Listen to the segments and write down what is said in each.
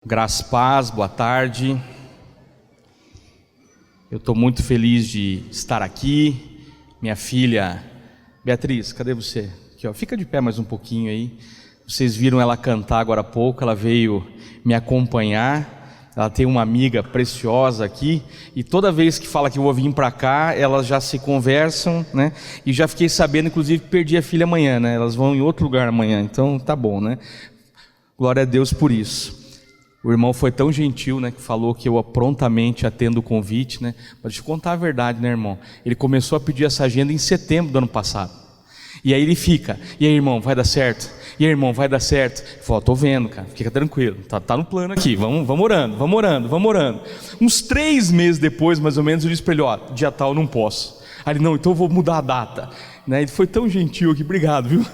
Graça e paz, boa tarde. Eu estou muito feliz de estar aqui. Minha filha Beatriz, cadê você? Aqui, ó, fica de pé mais um pouquinho aí. Vocês viram ela cantar agora há pouco, ela veio me acompanhar. Ela tem uma amiga preciosa aqui e toda vez que fala que eu vou vir para cá, elas já se conversam, né? E já fiquei sabendo, inclusive, que perdi a filha amanhã, né? Elas vão em outro lugar amanhã, então tá bom, né? Glória a Deus por isso. O irmão foi tão gentil, né, que falou que eu prontamente atendo o convite, né? Mas deixa eu contar a verdade, né, irmão? Ele começou a pedir essa agenda em setembro do ano passado. E aí ele fica, e aí, irmão, vai dar certo? E aí, irmão, vai dar certo? Eu falo, tô vendo, cara, fica tranquilo, tá no plano aqui, vamos orando. Uns 3 meses depois, mais ou menos, eu disse para ele, ó, dia tal eu não posso. Aí ele, não, então eu vou mudar a data. Né? Ele foi tão gentil aqui, obrigado, viu?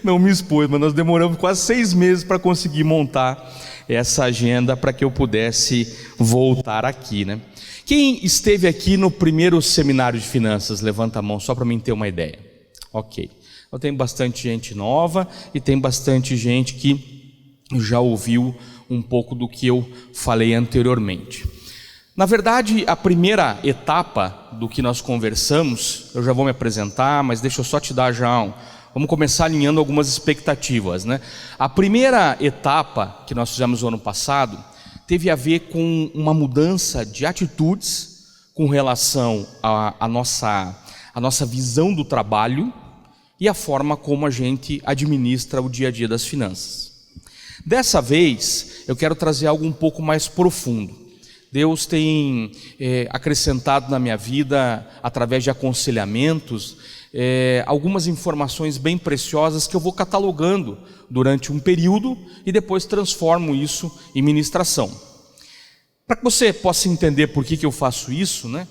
Não me expôs, mas nós demoramos quase 6 meses para conseguir montar essa agenda para que eu pudesse voltar aqui, né? Quem esteve aqui no primeiro seminário de finanças, levanta a mão só para mim ter uma ideia. Ok, eu tenho bastante gente nova e tem bastante gente que já ouviu um pouco do que eu falei anteriormente. Na verdade, a primeira etapa do que nós conversamos, eu já vou me apresentar, mas deixa eu só te dar já vamos começar alinhando algumas expectativas, né? A primeira etapa que nós fizemos no ano passado teve a ver com uma mudança de atitudes com relação à nossa visão do trabalho e a forma como a gente administra o dia a dia das finanças. Dessa vez, eu quero trazer algo um pouco mais profundo. Deus tem acrescentado na minha vida, através de aconselhamentos, algumas informações bem preciosas que eu vou catalogando durante um período e depois transformo isso em ministração. Para que você possa entender por que eu faço isso, né?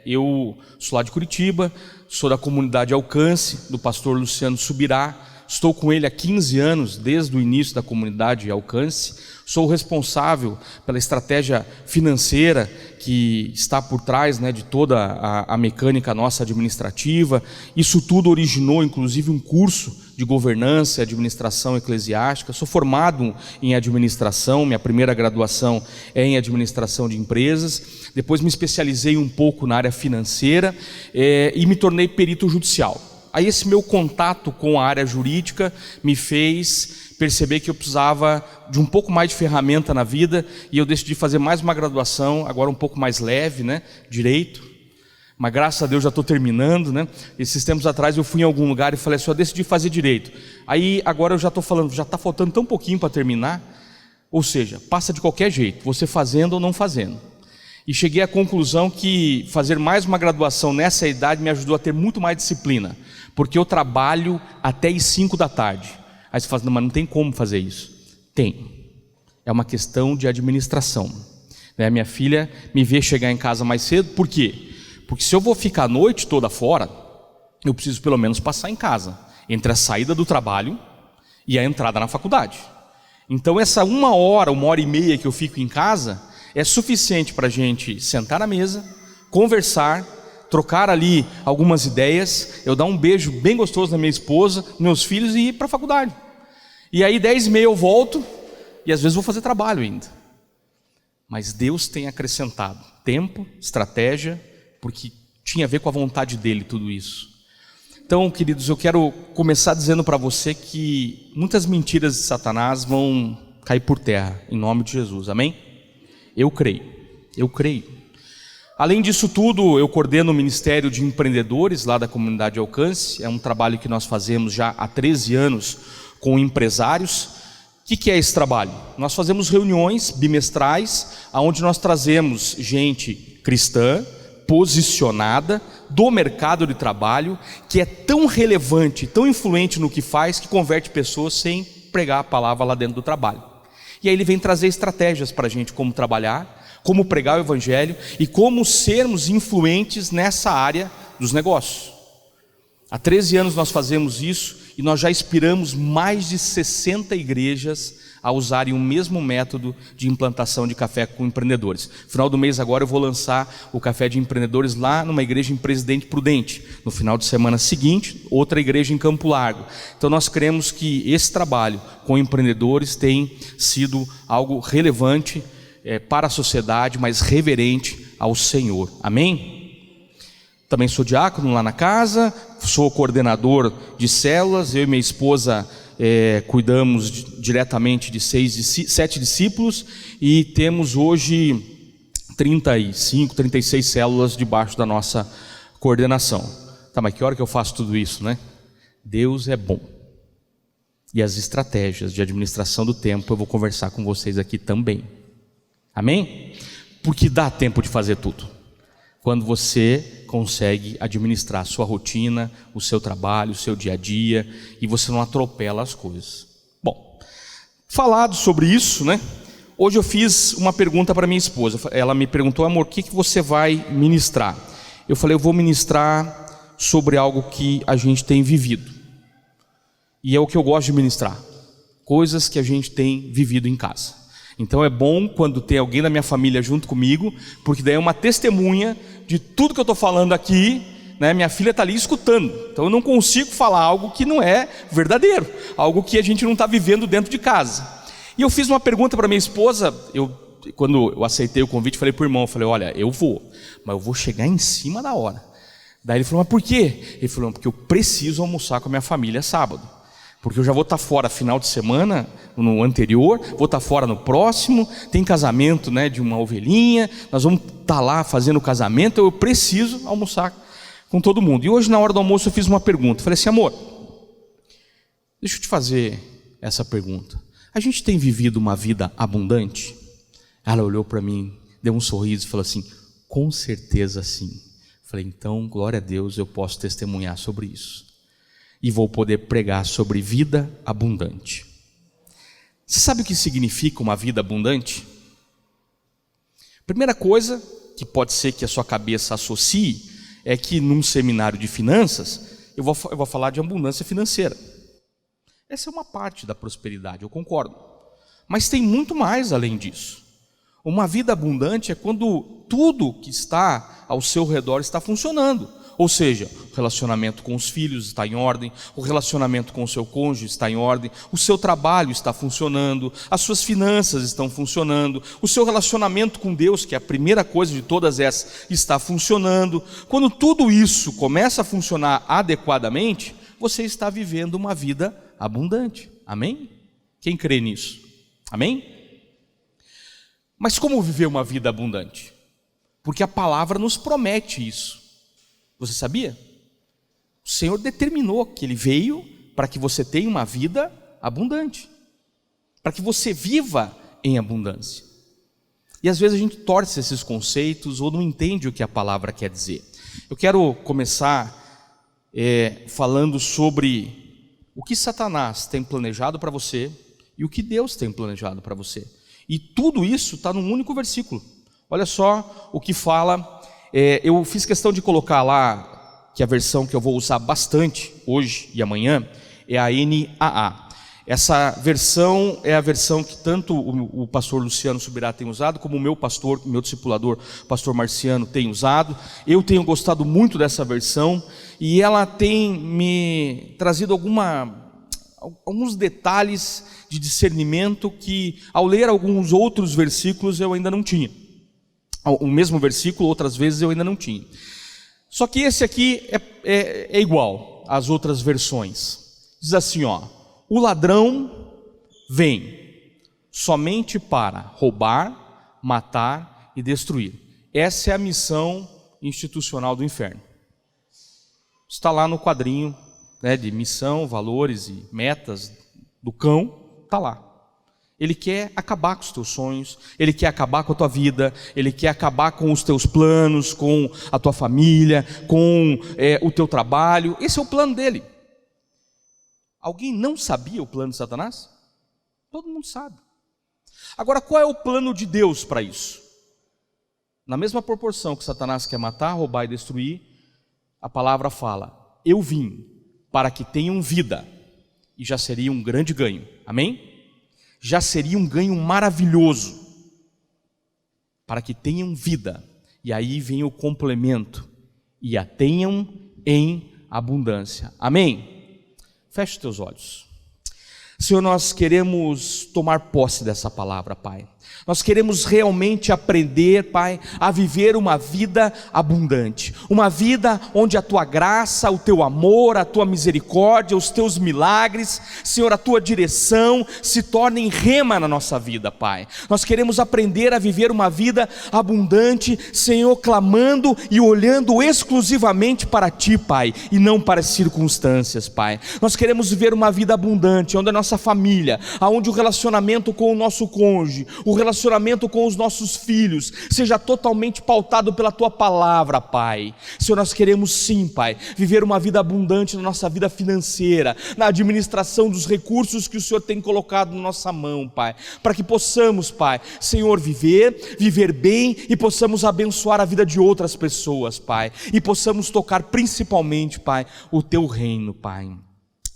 Eu sou lá de Curitiba, sou da comunidade Alcance, do pastor Luciano Subirá, estou com ele há 15 anos, desde o início da comunidade Alcance. Sou o responsável pela estratégia financeira que está por trás, né, de toda a mecânica nossa administrativa. Isso tudo originou, inclusive, um curso de governança e administração eclesiástica. Sou formado em administração, minha primeira graduação é em administração de empresas. Depois me especializei um pouco na área financeira e me tornei perito judicial. Aí esse meu contato com a área jurídica me fez perceber que eu precisava de um pouco mais de ferramenta na vida e eu decidi fazer mais uma graduação, agora um pouco mais leve, né? Direito. Mas graças a Deus já estou terminando, né? Esses tempos atrás eu fui em algum lugar e falei assim, eu decidi fazer direito. Aí agora eu já estou falando, já está faltando tão pouquinho para terminar, ou seja, passa de qualquer jeito, você fazendo ou não fazendo. E cheguei à conclusão que fazer mais uma graduação nessa idade me ajudou a ter muito mais disciplina, porque eu trabalho até às 5 da tarde. Aí você fala, não, mas não tem como fazer isso. Tem. É uma questão de administração. Minha filha me vê chegar em casa mais cedo, por quê? Porque se eu vou ficar a noite toda fora, eu preciso pelo menos passar em casa, entre a saída do trabalho e a entrada na faculdade. Então essa 1 hora, 1h30 que eu fico em casa, é suficiente para a gente sentar na mesa, conversar, trocar ali algumas ideias, eu dar um beijo bem gostoso na minha esposa, nos meus filhos e ir para a faculdade. E aí 10h30 eu volto e às vezes vou fazer trabalho ainda. Mas Deus tem acrescentado tempo, estratégia, porque tinha a ver com a vontade dele tudo isso. Então, queridos, eu quero começar dizendo para você que muitas mentiras de Satanás vão cair por terra, em nome de Jesus, amém? Eu creio. Além disso tudo, eu coordeno o Ministério de Empreendedores lá da comunidade Alcance. É um trabalho que nós fazemos já há 13 anos com empresários. O que é esse trabalho? Nós fazemos reuniões bimestrais, onde nós trazemos gente cristã, posicionada, do mercado de trabalho, que é tão relevante, tão influente no que faz, que converte pessoas sem pregar a palavra lá dentro do trabalho. E aí ele vem trazer estratégias para a gente como trabalhar, como pregar o evangelho e como sermos influentes nessa área dos negócios. Há 13 anos nós fazemos isso e nós já inspiramos mais de 60 igrejas a usarem o mesmo método de implantação de café com empreendedores. No final do mês agora eu vou lançar o café de empreendedores lá numa igreja em Presidente Prudente. No final de semana seguinte, outra igreja em Campo Largo. Então nós cremos que esse trabalho com empreendedores tem sido algo relevante para a sociedade, mas reverente ao Senhor. Amém? Também sou diácono lá na casa, sou coordenador de células, eu e minha esposa cuidamos diretamente de 7 discípulos e temos hoje 35, 36 células debaixo da nossa coordenação. Tá, mas que hora que eu faço tudo isso, né? Deus é bom. E as estratégias de administração do tempo eu vou conversar com vocês aqui também. Amém? Porque dá tempo de fazer tudo. Quando você consegue administrar a sua rotina, o seu trabalho, o seu dia a dia, e você não atropela as coisas. Bom, falado sobre isso, né? Hoje eu fiz uma pergunta para minha esposa. Ela me perguntou: amor, o que você vai ministrar? Eu falei: eu vou ministrar sobre algo que a gente tem vivido. E é o que eu gosto de ministrar. Coisas que a gente tem vivido em casa. Então é bom quando tem alguém da minha família junto comigo, porque daí é uma testemunha de tudo que eu estou falando aqui, né? Minha filha está ali escutando, então eu não consigo falar algo que não é verdadeiro, algo que a gente não está vivendo dentro de casa. E eu fiz uma pergunta para minha esposa, quando eu aceitei o convite, falei para o irmão, olha, eu vou, mas eu vou chegar em cima da hora. Daí ele falou: mas por quê? Ele falou: porque eu preciso almoçar com a minha família sábado. Porque eu já vou estar fora final de semana, no anterior, vou estar fora no próximo, tem casamento, né, de uma ovelhinha, nós vamos estar lá fazendo o casamento, eu preciso almoçar com todo mundo. E hoje na hora do almoço eu fiz uma pergunta, falei assim: amor, deixa eu te fazer essa pergunta, a gente tem vivido uma vida abundante? Ela olhou para mim, deu um sorriso e falou assim: com certeza sim. Falei: então, glória a Deus, eu posso testemunhar sobre isso. E vou poder pregar sobre vida abundante. Você sabe o que significa uma vida abundante? Primeira coisa que pode ser que a sua cabeça associe é que num seminário de finanças eu vou falar de abundância financeira. Essa é uma parte da prosperidade, eu concordo. Mas tem muito mais além disso. Uma vida abundante é quando tudo que está ao seu redor está funcionando. Ou seja, o relacionamento com os filhos está em ordem, o relacionamento com o seu cônjuge está em ordem, o seu trabalho está funcionando, as suas finanças estão funcionando, o seu relacionamento com Deus, que é a primeira coisa de todas essas, está funcionando. Quando tudo isso começa a funcionar adequadamente, você está vivendo uma vida abundante. Amém? Quem crê nisso? Amém? Mas como viver uma vida abundante? Porque a palavra nos promete isso. Você sabia? O Senhor determinou que Ele veio para que você tenha uma vida abundante, para que você viva em abundância. E às vezes a gente torce esses conceitos ou não entende o que a palavra quer dizer. Eu quero começar falando sobre o que Satanás tem planejado para você e o que Deus tem planejado para você. E tudo isso está num único versículo. Olha só o que fala. Eu fiz questão de colocar lá que a versão que eu vou usar bastante hoje e amanhã é a NAA. Essa versão é a versão que tanto o pastor Luciano Subirá tem usado, como o meu pastor, meu discipulador, pastor Marciano, tem usado. Eu tenho gostado muito dessa versão e ela tem me trazido alguns detalhes de discernimento que, ao ler alguns outros versículos, eu ainda não tinha. O mesmo versículo, outras vezes eu ainda não tinha. Só que esse aqui é igual às outras versões. Diz assim, ó: o ladrão vem somente para roubar, matar e destruir. Essa é a missão institucional do inferno. Está lá no quadrinho, né, de missão, valores e metas do cão, está lá. Ele quer acabar com os teus sonhos, ele quer acabar com a tua vida, ele quer acabar com os teus planos, com a tua família, com o teu trabalho. Esse é o plano dele. Alguém não sabia o plano de Satanás? Todo mundo sabe. Agora, qual é o plano de Deus para isso? Na mesma proporção que Satanás quer matar, roubar e destruir, a palavra fala: eu vim para que tenham vida, e já seria um grande ganho. Amém? já seria um ganho maravilhoso, para que tenham vida. E aí vem o complemento: e a tenham em abundância. Amém? Feche os teus olhos. Senhor, nós queremos tomar posse dessa palavra, Pai. Nós queremos realmente aprender, Pai, a viver uma vida abundante, uma vida onde a Tua graça, o Teu amor, a Tua misericórdia, os Teus milagres, Senhor, a Tua direção se tornem rema na nossa vida, Pai. Nós queremos aprender a viver uma vida abundante, Senhor, clamando e olhando exclusivamente para Ti, Pai, e não para as circunstâncias, Pai. Nós queremos viver uma vida abundante, onde a nossa família, onde o relacionamento com o nosso cônjuge, o relacionamento com os nossos filhos seja totalmente pautado pela Tua palavra, Pai. Senhor, nós queremos sim, Pai, viver uma vida abundante na nossa vida financeira, na administração dos recursos que o Senhor tem colocado na nossa mão, Pai, para que possamos, Pai, Senhor, viver bem e possamos abençoar a vida de outras pessoas, Pai, e possamos tocar principalmente, Pai, o Teu reino, Pai.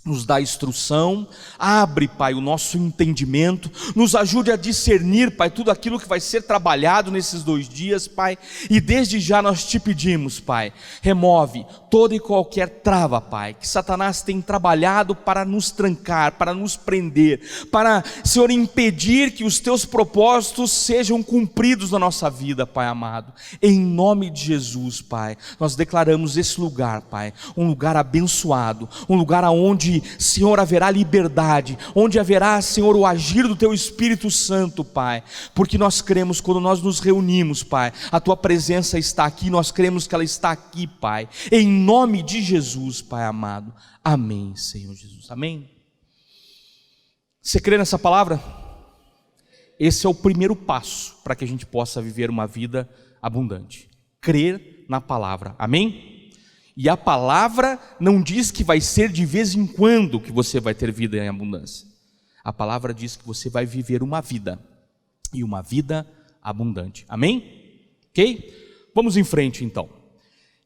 Nos dá instrução, abre, Pai, o nosso entendimento, nos ajude a discernir, Pai, tudo aquilo que vai ser trabalhado nesses 2 dias, Pai, e desde já nós Te pedimos, Pai, remove toda e qualquer trava, Pai, que Satanás tem trabalhado para nos trancar, para nos prender, para, Senhor, impedir que os Teus propósitos sejam cumpridos na nossa vida, Pai amado. Em nome de Jesus, Pai, nós declaramos esse lugar, Pai, um lugar abençoado, um lugar onde, Senhor, haverá liberdade, onde haverá, Senhor, o agir do Teu Espírito Santo, Pai, porque nós cremos, quando nós nos reunimos, Pai, a Tua presença está aqui, nós cremos que ela está aqui, Pai, em nome de Jesus, Pai amado. Amém, Senhor Jesus, amém. Você crê nessa palavra? Esse é o primeiro passo para que a gente possa viver uma vida abundante, crer na palavra, amém? E a palavra não diz que vai ser de vez em quando que você vai ter vida em abundância. A palavra diz que você vai viver uma vida, e uma vida abundante. Amém? Ok? Vamos em frente então.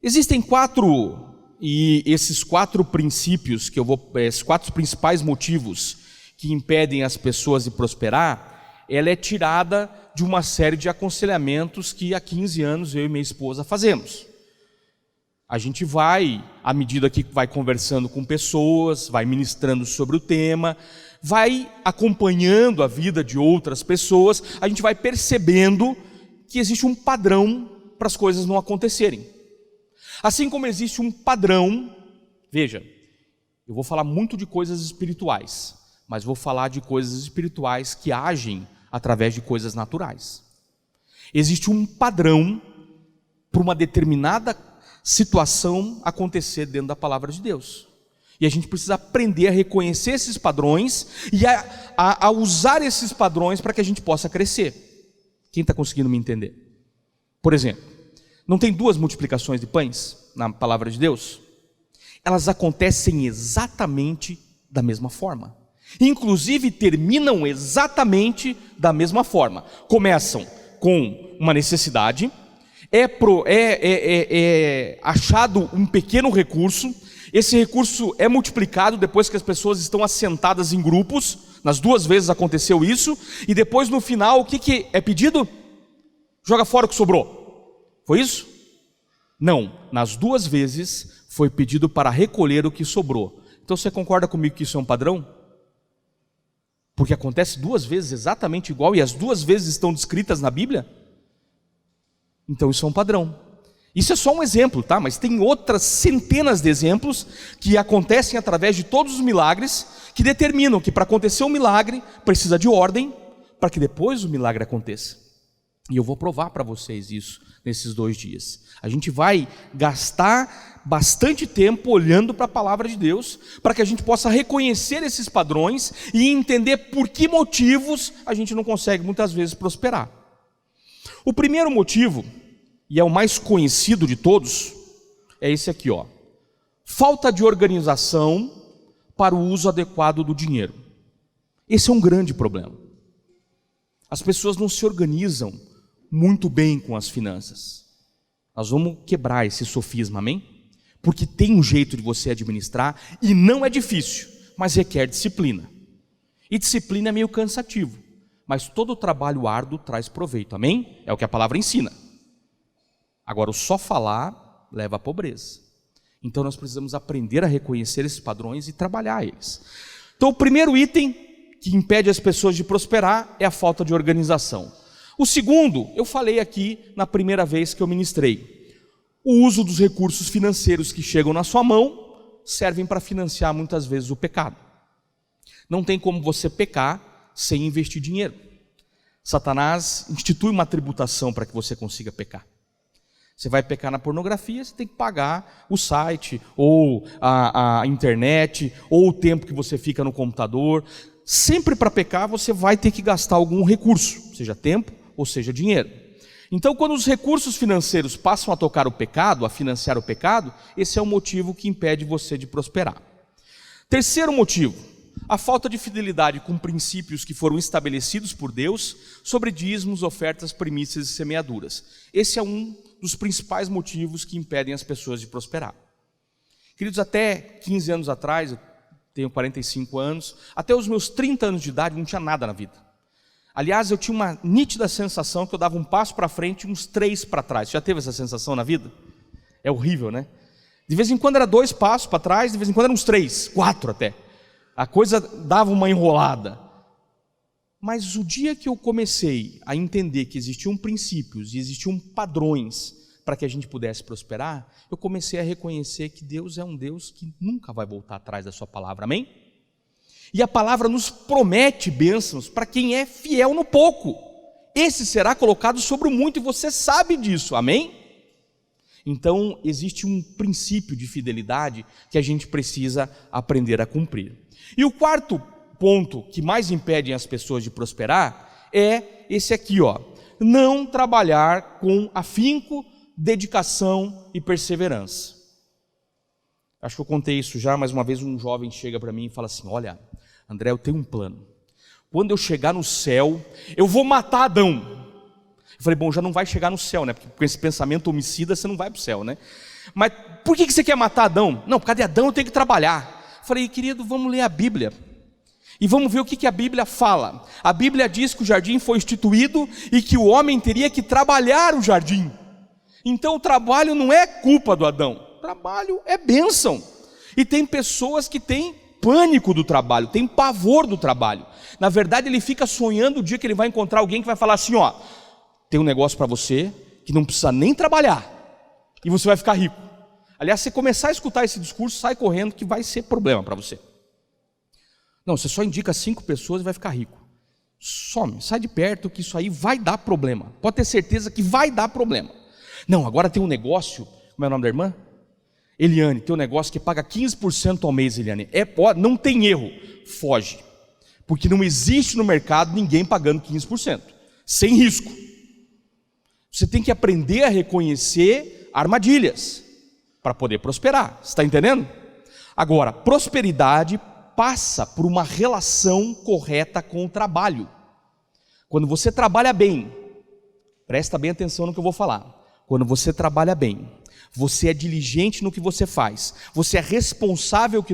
Existem 4, e esses 4 princípios, esses 4 principais motivos que impedem as pessoas de prosperar, ela é tirada de uma série de aconselhamentos que há 15 anos eu e minha esposa fazemos. A gente vai, à medida que vai conversando com pessoas, vai ministrando sobre o tema, vai acompanhando a vida de outras pessoas, a gente vai percebendo que existe um padrão para as coisas não acontecerem. Assim como existe um padrão, veja, eu vou falar muito de coisas espirituais, mas vou falar de coisas espirituais que agem através de coisas naturais. Existe um padrão para uma determinada situação acontecer dentro da palavra de Deus, e a gente precisa aprender a reconhecer esses padrões e a usar esses padrões para que a gente possa crescer. Quem está conseguindo me entender? Por exemplo, não tem 2 multiplicações de pães na palavra de Deus? Elas acontecem exatamente da mesma forma, inclusive terminam exatamente da mesma forma. Começam com uma necessidade, é achado um pequeno recurso, esse recurso é multiplicado depois que as pessoas estão assentadas em grupos, nas 2 vezes aconteceu isso, e depois no final o que é pedido? Joga fora o que sobrou, foi isso? Não, nas 2 vezes foi pedido para recolher o que sobrou. Então você concorda comigo que isso é um padrão? Porque acontece 2 vezes exatamente igual e as 2 vezes estão descritas na Bíblia? Então isso é um padrão. Isso é só um exemplo, tá? Mas tem outras centenas de exemplos que acontecem através de todos os milagres, que determinam que para acontecer um milagre precisa de ordem, para que depois o milagre aconteça. E eu vou provar para vocês isso nesses 2 dias. A gente vai gastar bastante tempo olhando para a palavra de Deus, para que a gente possa reconhecer esses padrões e entender por que motivos a gente não consegue muitas vezes prosperar. O primeiro motivo, e é o mais conhecido de todos, é esse aqui, ó. Falta de organização para o uso adequado do dinheiro. Esse é um grande problema. As pessoas não se organizam muito bem com as finanças. Nós vamos quebrar esse sofisma, amém? Porque tem um jeito de você administrar, e não é difícil, mas requer disciplina. E disciplina é meio cansativo, mas todo trabalho árduo traz proveito, amém? É o que a palavra ensina. Agora, o só falar leva à pobreza. Então nós precisamos aprender a reconhecer esses padrões e trabalhar eles. Então o primeiro item que impede as pessoas de prosperar é a falta de organização. O segundo, eu falei aqui na primeira vez que eu ministrei. O uso dos recursos financeiros que chegam na sua mão servem para financiar muitas vezes o pecado. Não tem como você pecar sem investir dinheiro. Satanás institui uma tributação para que você consiga pecar. Você vai pecar na pornografia, você tem que pagar o site, ou a internet, ou o tempo que você fica no computador. Sempre para pecar você vai ter que gastar algum recurso, seja tempo ou seja dinheiro. Então, quando os recursos financeiros passam a tocar o pecado, a financiar o pecado, esse é o motivo que impede você de prosperar. Terceiro motivo, a falta de fidelidade com princípios que foram estabelecidos por Deus sobre dízimos, ofertas, primícias e semeaduras. Esse é um dos principais motivos que impedem as pessoas de prosperar. Queridos, até 15 anos atrás, eu tenho 45 anos, até os meus 30 anos de idade não tinha nada na vida. Aliás, eu tinha uma nítida sensação que eu dava um passo para frente e uns 3 para trás. Já teve essa sensação na vida? É horrível, né? De vez em quando era 2 passos para trás, de vez em quando eram uns 3, 4 até. A coisa dava uma enrolada. Mas o dia que eu comecei a entender que existiam princípios e existiam padrões para que a gente pudesse prosperar, eu comecei a reconhecer que Deus é um Deus que nunca vai voltar atrás da sua palavra, amém? E a palavra nos promete bênçãos para quem é fiel no pouco. Esse será colocado sobre o muito e você sabe disso, amém? Então existe um princípio de fidelidade que a gente precisa aprender a cumprir. E o quarto ponto que mais impede as pessoas de prosperar é esse aqui, ó: não trabalhar com afinco, dedicação e perseverança. Acho que eu contei isso já, mas uma vez um jovem chega para mim e fala assim: olha, André, eu tenho um plano. Quando eu chegar no céu, eu vou matar Adão. Eu falei: bom, já não vai chegar no céu, né? Porque com esse pensamento homicida você não vai para o céu, né? Mas por que você quer matar Adão? Não, por causa de Adão eu tenho que trabalhar. Eu falei: querido, vamos ler a Bíblia. E vamos ver o que a Bíblia fala. A Bíblia diz que o jardim foi instituído e que o homem teria que trabalhar o jardim. Então o trabalho não é culpa do Adão. O trabalho é bênção. E tem pessoas que têm pânico do trabalho, têm pavor do trabalho. Na verdade, ele fica sonhando o dia que ele vai encontrar alguém que vai falar assim: ó, tem um negócio para você que não precisa nem trabalhar e você vai ficar rico. Aliás, se começar a escutar esse discurso, sai correndo que vai ser problema para você. Não, você só indica 5 pessoas e vai ficar rico. Some, sai de perto que isso aí vai dar problema. Pode ter certeza que vai dar problema. Não, agora tem um negócio, como é o nome da irmã? Eliane, tem um negócio que paga 15% ao mês, Eliane. Não tem erro, foge. Porque não existe no mercado ninguém pagando 15%, sem risco. Você tem que aprender a reconhecer armadilhas para poder prosperar, você está entendendo? Agora, prosperidade passa por uma relação correta com o trabalho. Quando você trabalha bem, presta bem atenção no que eu vou falar. Quando você trabalha bem, você é diligente no que você faz, você é responsável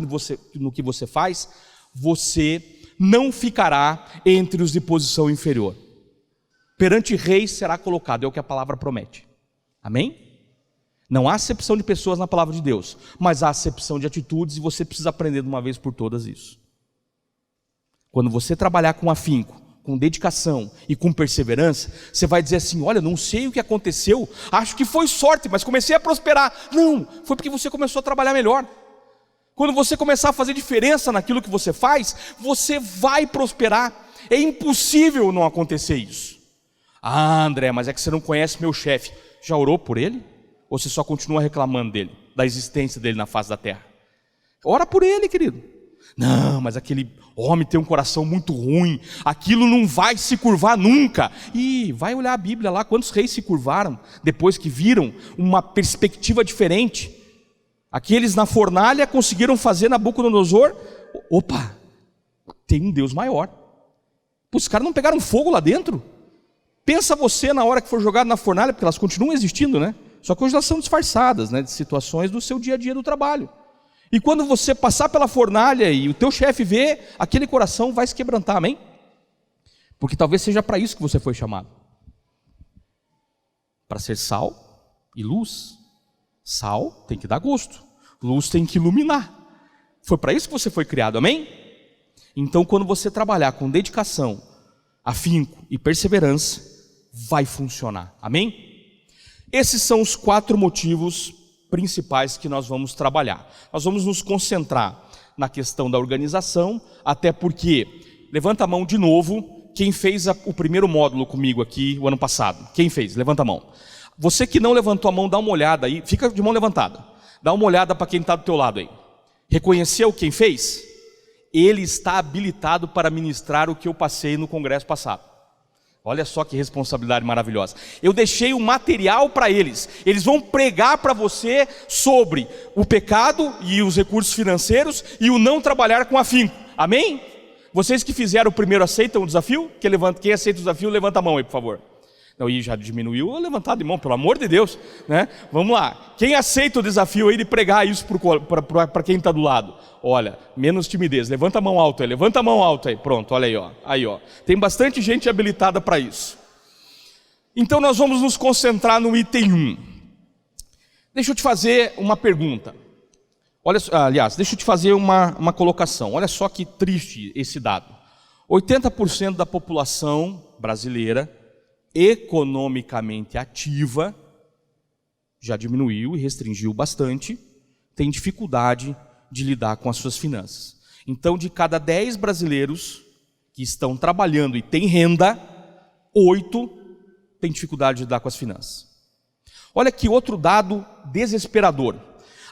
no que você faz, você não ficará entre os de posição inferior. Perante reis será colocado, é o que a palavra promete. Amém? Não há acepção de pessoas na palavra de Deus, mas há acepção de atitudes e você precisa aprender de uma vez por todas isso. Quando você trabalhar com afinco, com dedicação e com perseverança, você vai dizer assim: olha, não sei o que aconteceu, acho que foi sorte, mas comecei a prosperar. Não, foi porque você começou a trabalhar melhor. Quando você começar a fazer diferença naquilo que você faz, você vai prosperar. É impossível não acontecer isso. Ah, André, mas é que você não conhece meu chefe. Já orou por ele? Ou você só continua reclamando dele, da existência dele na face da terra? Ora por ele, querido. Não, mas aquele homem tem um coração muito ruim, aquilo não vai se curvar nunca. E vai olhar a Bíblia lá, quantos reis se curvaram depois que viram uma perspectiva diferente. Aqueles na fornalha conseguiram fazer Nabucodonosor. Opa, tem um Deus maior. Os caras não pegaram fogo lá dentro? Pensa você na hora que for jogado na fornalha, porque elas continuam existindo, né? Só que hoje elas são disfarçadas, né, de situações do seu dia a dia do trabalho. E quando você passar pela fornalha e o teu chefe vê, aquele coração vai se quebrantar, amém? Porque talvez seja para isso que você foi chamado. Para ser sal e luz. Sal tem que dar gosto, luz tem que iluminar. Foi para isso que você foi criado, amém? Então, quando você trabalhar com dedicação, afinco e perseverança, vai funcionar, amém? Esses são os 4 motivos principais que nós vamos trabalhar. Nós vamos nos concentrar na questão da organização, até porque, levanta a mão de novo, quem fez o primeiro módulo comigo aqui o ano passado? Quem fez? Levanta a mão. Você que não levantou a mão, dá uma olhada aí, fica de mão levantada. Dá uma olhada para quem está do teu lado aí. Reconheceu quem fez? Ele está habilitado para ministrar o que eu passei no congresso passado. Olha só que responsabilidade maravilhosa. Eu deixei o material para eles. Eles vão pregar para você sobre o pecado e os recursos financeiros e o não trabalhar com afinco. Amém? Vocês que fizeram o primeiro aceitam o desafio? Quem aceita o desafio, levanta a mão aí, por favor. Não, e já diminuiu a levantada de mão, pelo amor de Deus, né? Vamos lá. Quem aceita o desafio aí de pregar isso para quem está do lado? Olha, menos timidez. Levanta a mão alta aí, levanta a mão alta aí. Pronto, olha aí, ó. Aí, ó. Tem bastante gente habilitada para isso. Então nós vamos nos concentrar no item 1. Deixa eu te fazer uma pergunta. Olha, aliás, deixa eu te fazer uma colocação. Olha só que triste esse dado. 80% da população brasileira economicamente ativa, já diminuiu e restringiu bastante, tem dificuldade de lidar com as suas finanças. Então, de cada 10 brasileiros que estão trabalhando e têm renda, 8 têm dificuldade de lidar com as finanças. Olha que outro dado desesperador.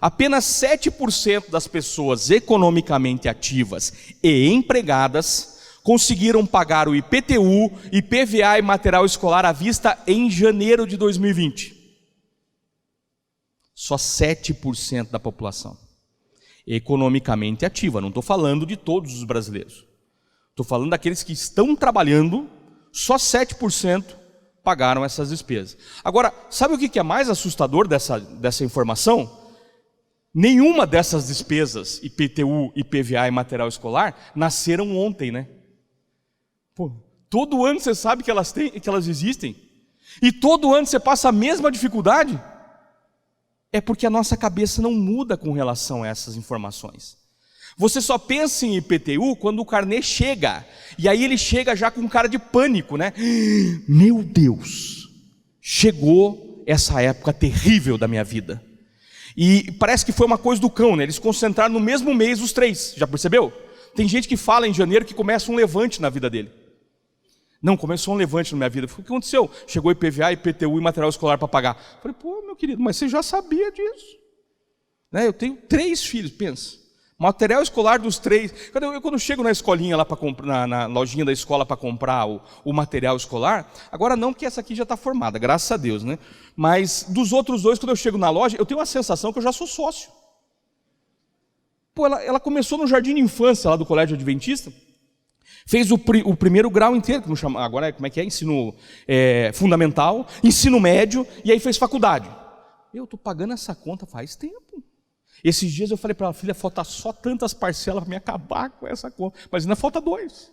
Apenas 7% das pessoas economicamente ativas e empregadas conseguiram pagar o IPTU, IPVA e material escolar à vista em janeiro de 2020. Só 7% da população economicamente ativa. Não estou falando de todos os brasileiros. Estou falando daqueles que estão trabalhando, só 7% pagaram essas despesas. Agora, sabe o que é mais assustador dessa informação? Nenhuma dessas despesas, IPTU, IPVA e material escolar, nasceram ontem, né? Pô, todo ano você sabe que elas existem, e todo ano você passa a mesma dificuldade. É porque a nossa cabeça não muda com relação a essas informações. Você só pensa em IPTU quando o carnê chega, e aí ele chega já com cara de pânico, né? Meu Deus, chegou essa época terrível da minha vida. E parece que foi uma coisa do cão, né? Eles concentraram no mesmo mês os 3, já percebeu? Tem gente que fala em janeiro que começa um levante na vida dele. Não, começou um levante na minha vida. O que aconteceu? Chegou IPVA, IPTU e material escolar para pagar. Falei, pô, meu querido, mas você já sabia disso. Né? Eu tenho 3 filhos, pensa. Material escolar dos 3. Quando eu chego na escolinha lá para comprar, na lojinha da escola para comprar o material escolar, agora não, porque essa aqui já está formada, graças a Deus, né? Mas dos outros 2, quando eu chego na loja, eu tenho uma sensação que eu já sou sócio. Pô, ela começou no jardim de infância lá do Colégio Adventista, fez o primeiro grau inteiro, agora como é que é? Ensino fundamental, ensino médio, e aí fez faculdade. Eu estou pagando essa conta faz tempo. Esses dias eu falei para ela, filha, falta só tantas parcelas para me acabar com essa conta, mas ainda falta 2.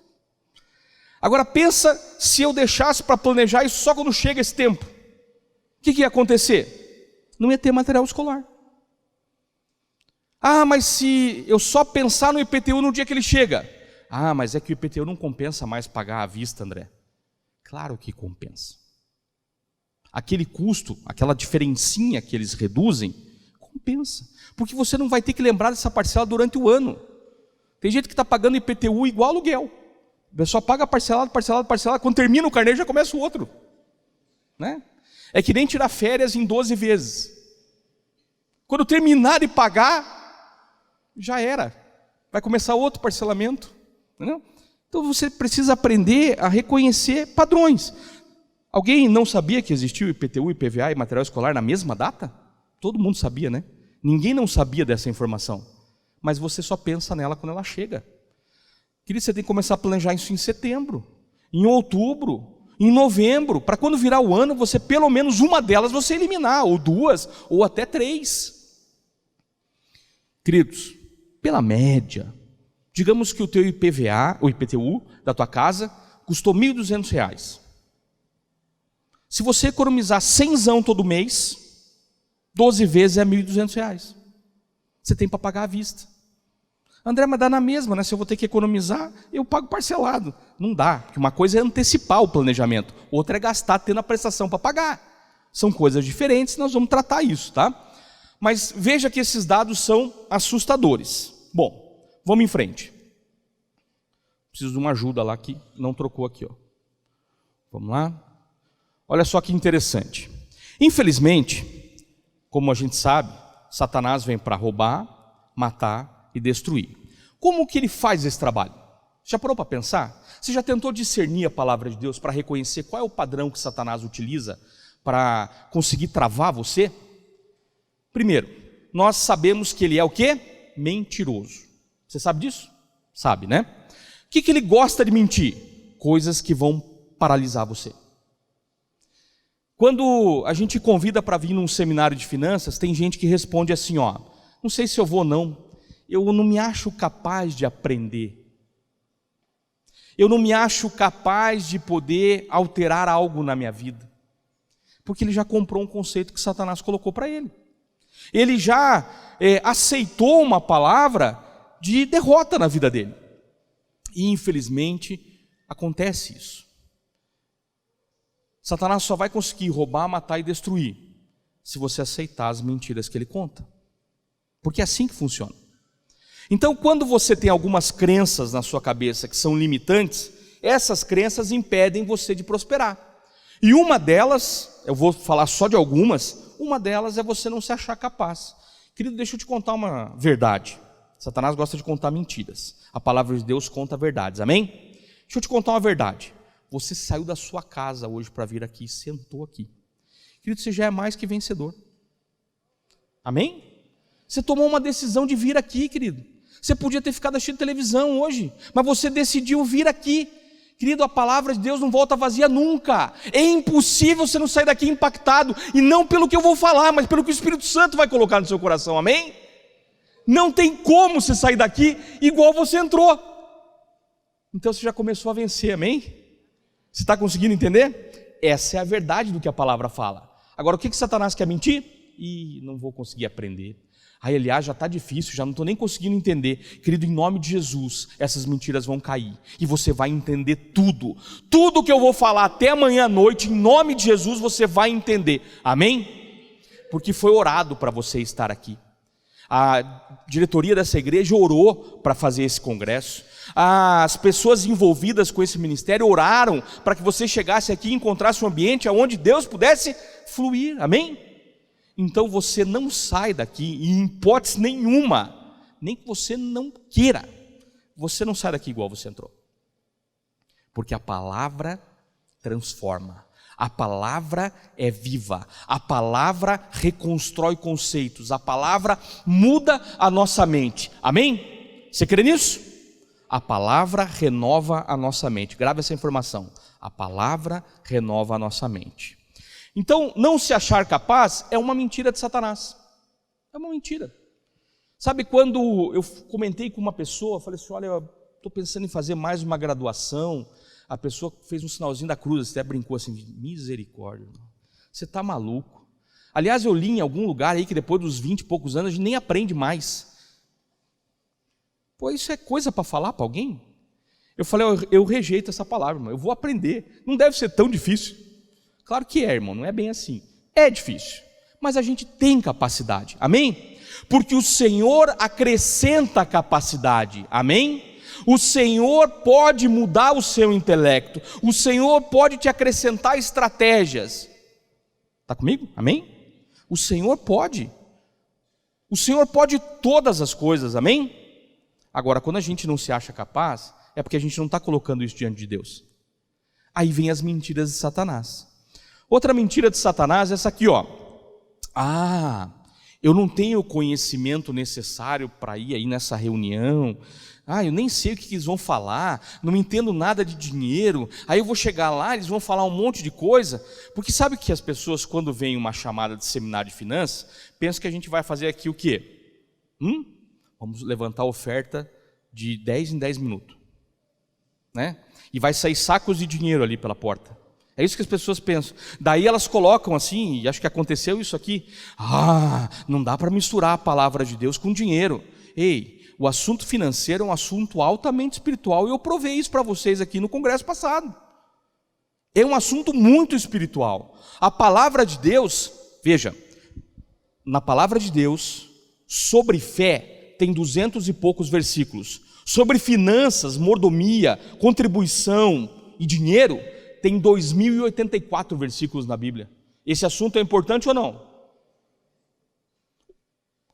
Agora pensa se eu deixasse para planejar isso só quando chega esse tempo. O que ia acontecer? Não ia ter material escolar. Ah, mas se eu só pensar no IPTU no dia que ele chega. Ah, mas é que o IPTU não compensa mais pagar à vista, André. Claro que compensa. Aquele custo, aquela diferencinha que eles reduzem, compensa. Porque você não vai ter que lembrar dessa parcela durante o ano. Tem gente que está pagando IPTU igual aluguel. O pessoal paga parcelado, parcelado, parcelado. Quando termina o carnê já começa o outro. Né? É que nem tirar férias em 12 vezes. Quando terminar de pagar, já era. Vai começar outro parcelamento. Entendeu? Então você precisa aprender a reconhecer padrões. Alguém não sabia que existia o IPTU, IPVA e material escolar na mesma data? Todo mundo sabia, né? Ninguém não sabia dessa informação. Mas você só pensa nela quando ela chega. Querido, você tem que começar a planejar isso em setembro, em outubro, em novembro, para quando virar o ano, você pelo menos uma delas você eliminar, ou 2, ou até 3. Queridos, pela média, digamos que o teu IPVA, o IPTU da tua casa, custou R$ 1.200. Se você economizar 100 todo mês, 12 vezes é R$ 1.200. Você tem para pagar à vista. André, mas dá na mesma, né? Se eu vou ter que economizar, eu pago parcelado. Não dá, porque uma coisa é antecipar o planejamento, outra é gastar tendo a prestação para pagar. São coisas diferentes, nós vamos tratar isso, tá? Mas veja que esses dados são assustadores. Bom, vamos em frente. Preciso de uma ajuda lá que não trocou aqui, ó. Vamos lá. Olha só que interessante. Infelizmente, como a gente sabe, Satanás vem para roubar, matar e destruir. Como que ele faz esse trabalho? Já parou para pensar? Você já tentou discernir a palavra de Deus para reconhecer qual é o padrão que Satanás utiliza para conseguir travar você? Primeiro, nós sabemos que ele é o quê? Mentiroso. Você sabe disso? Sabe, né? O que ele gosta de mentir? Coisas que vão paralisar você. Quando a gente convida para vir num seminário de finanças, tem gente que responde assim, ó, não sei se eu vou ou não, eu não me acho capaz de aprender. Eu não me acho capaz de poder alterar algo na minha vida. Porque ele já comprou um conceito que Satanás colocou para ele. Ele já aceitou uma palavra de derrota na vida dele. E infelizmente acontece isso. Satanás só vai conseguir roubar, matar e destruir se você aceitar as mentiras que ele conta. Porque é assim que funciona. Então, quando você tem algumas crenças na sua cabeça que são limitantes, essas crenças impedem você de prosperar. E uma delas, eu vou falar só de algumas, uma delas é você não se achar capaz. Querido, deixa eu te contar uma verdade. Satanás gosta de contar mentiras. A palavra de Deus conta verdades, amém? Deixa eu te contar uma verdade. Você saiu da sua casa hoje para vir aqui, sentou aqui. Querido, você já é mais que vencedor. Amém? Você tomou uma decisão de vir aqui, querido. Você podia ter ficado assistindo televisão hoje, mas você decidiu vir aqui. Querido, a palavra de Deus não volta vazia nunca. É impossível você não sair daqui impactado, e não pelo que eu vou falar, mas pelo que o Espírito Santo vai colocar no seu coração, amém? Não tem como você sair daqui igual você entrou. Então você já começou a vencer, amém? Você está conseguindo entender? Essa é a verdade do que a palavra fala. Agora, o que Satanás quer mentir? Não vou conseguir aprender. Aliás, já está difícil, já não estou nem conseguindo entender. Querido, em nome de Jesus, essas mentiras vão cair. E você vai entender tudo. Tudo que eu vou falar até amanhã à noite, em nome de Jesus, você vai entender. Amém? Porque foi orado para você estar aqui. A diretoria dessa igreja orou para fazer esse congresso. As pessoas envolvidas com esse ministério oraram para que você chegasse aqui e encontrasse um ambiente onde Deus pudesse fluir. Amém? Então você não sai daqui, em hipótese nenhuma, nem que você não queira, você não sai daqui igual você entrou. Porque a palavra transforma, a palavra é viva, a palavra reconstrói conceitos, a palavra muda a nossa mente. Amém? Você crê nisso? A palavra renova a nossa mente. Grave essa informação. A palavra renova a nossa mente. Então, não se achar capaz é uma mentira de Satanás. É uma mentira. Sabe, quando eu comentei com uma pessoa, falei assim, olha, eu estou pensando em fazer mais uma graduação. A pessoa fez um sinalzinho da cruz, até brincou assim, misericórdia, você está maluco. Aliás, eu li em algum lugar aí que depois dos 20 e poucos anos a gente nem aprende mais. Pô, isso é coisa para falar para alguém? Eu falei, eu rejeito essa palavra, irmão. Eu vou aprender. Não deve ser tão difícil. Claro que é, irmão, não é bem assim. É difícil, mas a gente tem capacidade, amém? Porque o Senhor acrescenta capacidade, amém? O Senhor pode mudar o seu intelecto, o Senhor pode te acrescentar estratégias. Está comigo? Amém? O Senhor pode todas as coisas, amém? Agora, quando a gente não se acha capaz, é porque a gente não está colocando isso diante de Deus. Aí vem as mentiras de Satanás. Outra mentira de Satanás é essa aqui, ó. Eu não tenho o conhecimento necessário para ir aí nessa reunião. Eu nem sei o que eles vão falar, não entendo nada de dinheiro. Aí eu vou chegar lá, eles vão falar um monte de coisa. Porque sabe que as pessoas, quando vem uma chamada de seminário de finanças, pensam que a gente vai fazer aqui o quê? Vamos levantar a oferta de 10 em 10 minutos, né? E vai sair sacos de dinheiro ali pela porta. É isso que as pessoas pensam. Daí elas colocam assim, e acho que aconteceu isso aqui. Não dá para misturar a palavra de Deus com dinheiro. Ei, o assunto financeiro é um assunto altamente espiritual, e eu provei isso para vocês aqui no congresso passado. É um assunto muito espiritual. A palavra de Deus, veja, na palavra de Deus, sobre fé, tem 200 e poucos versículos. Sobre finanças, mordomia, contribuição e dinheiro, tem 2084 versículos na Bíblia. Esse assunto é importante ou não?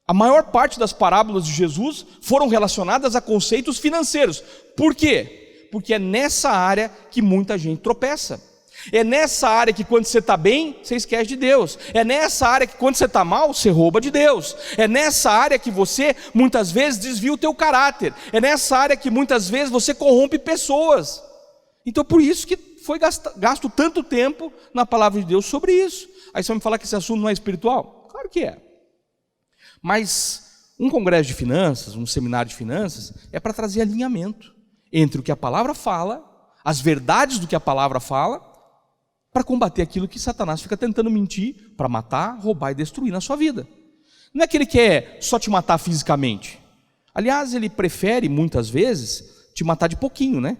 A maior parte das parábolas de Jesus foram relacionadas a conceitos financeiros. Por quê? Porque é nessa área que muita gente tropeça. É nessa área que quando você está bem, você esquece de Deus. É nessa área que quando você está mal, você rouba de Deus. É nessa área que você muitas vezes desvia o teu caráter. É nessa área que muitas vezes você corrompe pessoas. Então por isso que foi gasto tanto tempo na palavra de Deus sobre isso. Aí você vai me falar que esse assunto não é espiritual? Claro que é. Mas um congresso de finanças, um seminário de finanças, é para trazer alinhamento entre o que a palavra fala, as verdades do que a palavra fala, para combater aquilo que Satanás fica tentando mentir, para matar, roubar e destruir na sua vida. Não é que ele quer só te matar fisicamente. Aliás, ele prefere muitas vezes te matar de pouquinho, né?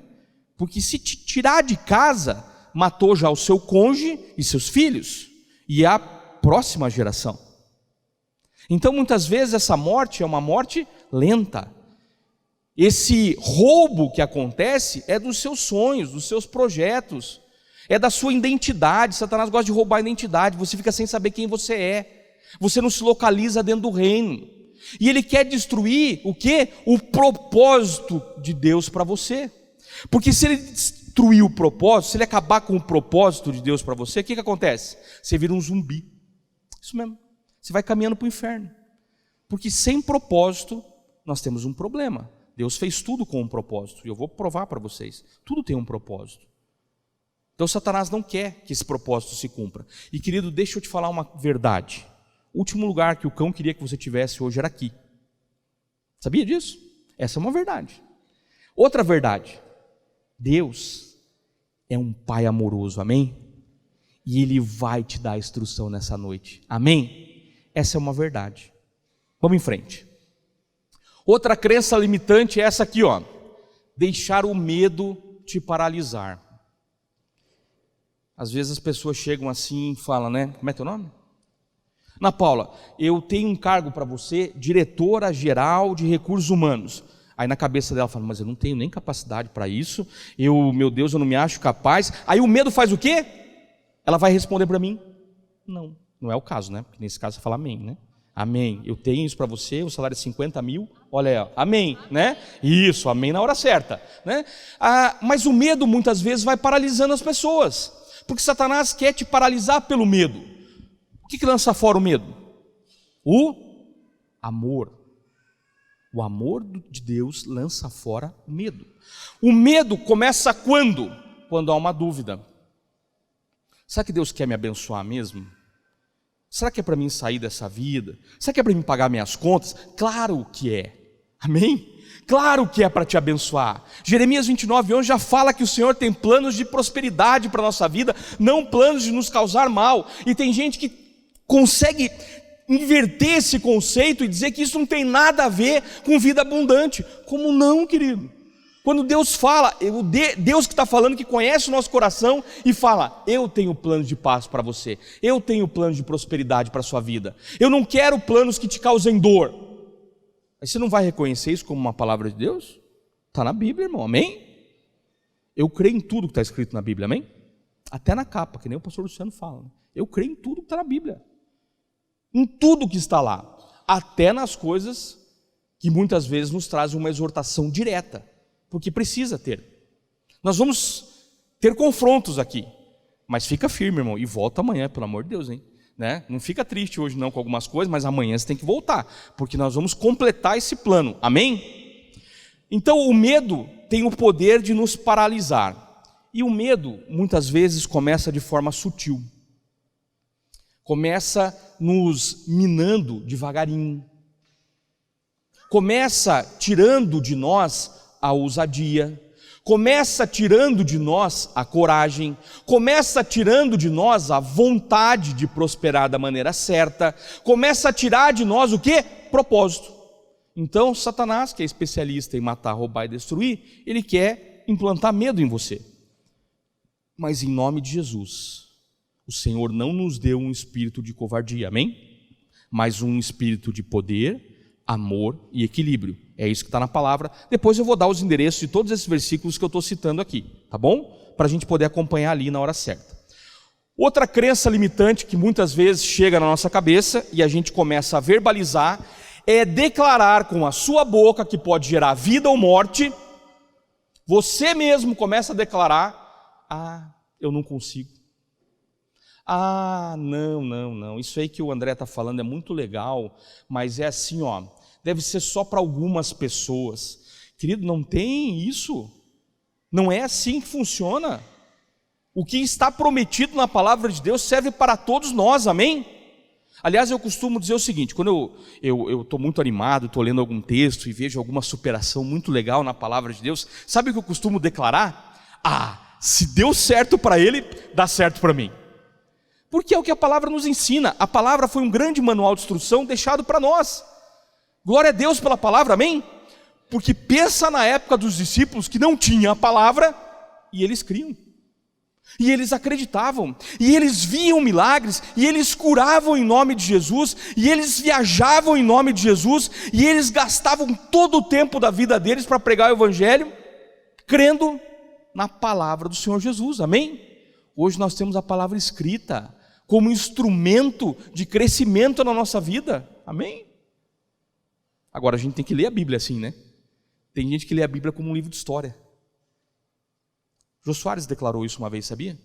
Porque se te tirar de casa, matou já o seu cônjuge e seus filhos, e a próxima geração. Então muitas vezes essa morte é uma morte lenta. Esse roubo que acontece é dos seus sonhos, dos seus projetos, é da sua identidade. Satanás gosta de roubar a identidade, você fica sem saber quem você é, você não se localiza dentro do reino, e ele quer destruir o quê? O propósito de Deus para você. Porque se ele destruir o propósito, se ele acabar com o propósito de Deus para você, o que acontece? Você vira um zumbi. Isso mesmo. Você vai caminhando para o inferno. Porque sem propósito, nós temos um problema. Deus fez tudo com um propósito. E eu vou provar para vocês. Tudo tem um propósito. Então Satanás não quer que esse propósito se cumpra. E querido, deixa eu te falar uma verdade. O último lugar que o cão queria que você tivesse hoje era aqui. Sabia disso? Essa é uma verdade. Outra verdade. Deus é um Pai amoroso, amém? E Ele vai te dar a instrução nessa noite, amém? Essa é uma verdade. Vamos em frente. Outra crença limitante é essa aqui, ó. Deixar o medo te paralisar. Às vezes as pessoas chegam assim e falam, né? Como é teu nome? Ana Paula, eu tenho um cargo para você, diretora geral de recursos humanos. Aí na cabeça dela fala, mas eu não tenho nem capacidade para isso, meu Deus, eu não me acho capaz. Aí o medo faz o quê? Ela vai responder para mim, não é o caso, né? Porque nesse caso você fala amém, né? Amém, eu tenho isso para você, o salário é 50 mil, olha aí, ó, amém, né? Isso, amém na hora certa, né? Mas o medo muitas vezes vai paralisando as pessoas, porque Satanás quer te paralisar pelo medo. O que lança fora o medo? O amor. O amor de Deus lança fora o medo. O medo começa quando? Quando há uma dúvida. Será que Deus quer me abençoar mesmo? Será que é para mim sair dessa vida? Será que é para mim pagar minhas contas? Claro que é. Amém? Claro que é para te abençoar. Jeremias 29:11 já fala que o Senhor tem planos de prosperidade para a nossa vida, não planos de nos causar mal. E tem gente que consegue inverter esse conceito e dizer que isso não tem nada a ver com vida abundante. Como não, querido? Quando Deus fala, Deus que está falando, que conhece o nosso coração e fala, eu tenho planos de paz para você, eu tenho planos de prosperidade para a sua vida, eu não quero planos que te causem dor. Aí você não vai reconhecer isso como uma palavra de Deus? Está na Bíblia, irmão, amém? Eu creio em tudo que está escrito na Bíblia, amém? Até na capa, que nem o pastor Luciano fala, né? Eu creio em tudo que está na Bíblia, em tudo que está lá, até nas coisas que muitas vezes nos trazem uma exortação direta, porque precisa ter. Nós vamos ter confrontos aqui, mas fica firme, irmão, e volta amanhã, pelo amor de Deus, hein? Né? Não fica triste hoje não com algumas coisas, mas amanhã você tem que voltar, porque nós vamos completar esse plano, amém? Então o medo tem o poder de nos paralisar, e o medo muitas vezes começa de forma sutil, começa nos minando devagarinho. começa tirando de nós a ousadia, começa tirando de nós a coragem, começa tirando de nós a vontade de prosperar da maneira certa, começa a tirar de nós o quê? Propósito. Então Satanás, que é especialista em matar, roubar e destruir, ele quer implantar medo em você. Mas em nome de Jesus, o Senhor não nos deu um espírito de covardia, amém? Mas um espírito de poder, amor e equilíbrio. É isso que está na palavra. Depois eu vou dar os endereços de todos esses versículos que eu estou citando aqui, tá bom? Para a gente poder acompanhar ali na hora certa. Outra crença limitante que muitas vezes chega na nossa cabeça e a gente começa a verbalizar é declarar com a sua boca que pode gerar vida ou morte. Você mesmo começa a declarar: ah, eu não consigo. Ah, não, isso aí que o André está falando é muito legal, mas é assim, ó, deve ser só para algumas pessoas. Querido, não tem isso, não é assim que funciona. O que está prometido na palavra de Deus serve para todos nós, amém? Aliás, eu costumo dizer o seguinte, quando eu estou muito animado, estou lendo algum texto e vejo alguma superação muito legal na palavra de Deus, sabe o que eu costumo declarar? Ah, se deu certo para ele, dá certo para mim. Porque é o que a palavra nos ensina. A palavra foi um grande manual de instrução deixado para nós. Glória a Deus pela palavra, amém? Porque pensa na época dos discípulos que não tinha a palavra e eles criam. E eles acreditavam, e eles viam milagres, e eles curavam em nome de Jesus, e eles viajavam em nome de Jesus, e eles gastavam todo o tempo da vida deles para pregar o evangelho, crendo na palavra do Senhor Jesus, amém? Hoje nós temos a palavra escrita como instrumento de crescimento na nossa vida, amém? Agora a gente tem que ler a Bíblia assim, né? Tem gente que lê a Bíblia como um livro de história. Jô Soares declarou isso uma vez, sabia?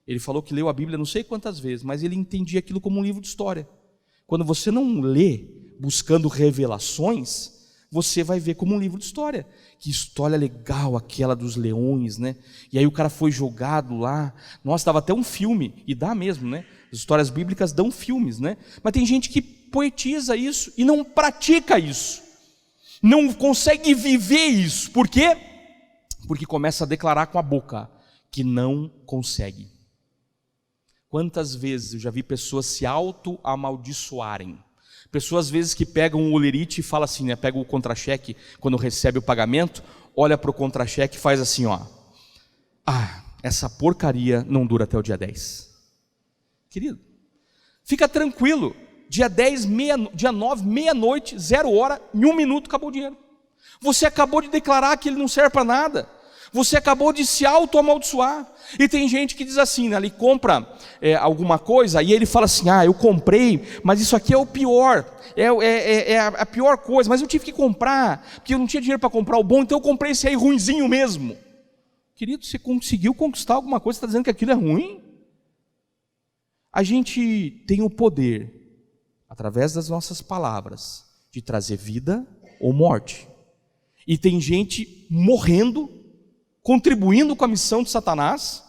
Ele falou que leu a Bíblia não sei quantas vezes, mas ele entendia aquilo como um livro de história. Quando você não lê buscando revelações, você vai ver como um livro de história. Que história legal aquela dos leões, né? E aí o cara foi jogado lá. Nossa, dava até um filme, e dá mesmo, né? As histórias bíblicas dão filmes, né? Mas tem gente que poetiza isso e não pratica isso. Não consegue viver isso. Por quê? Porque começa a declarar com a boca que não consegue. Quantas vezes eu já vi pessoas se auto-amaldiçoarem? Pessoas às vezes que pegam um olerite e falam assim, né? Pega o contra-cheque quando recebe o pagamento, olha para o contra-cheque e faz assim, ó. Ah, essa porcaria não dura até o dia 10. Querido, fica tranquilo. Dia 10, dia 9, meia-noite, 0 hora, em 1 minuto acabou o dinheiro. Você acabou de declarar que ele não serve para nada. Você acabou de se auto-amaldiçoar. E tem gente que diz assim, né, ele compra alguma coisa e ele fala assim, ah, eu comprei, mas isso aqui é o pior, é a pior coisa, mas eu tive que comprar, porque eu não tinha dinheiro para comprar o bom, então eu comprei esse aí ruinzinho mesmo. Querido, você conseguiu conquistar alguma coisa, você está dizendo que aquilo é ruim? A gente tem o poder, através das nossas palavras, de trazer vida ou morte. E tem gente morrendo, contribuindo com a missão de Satanás,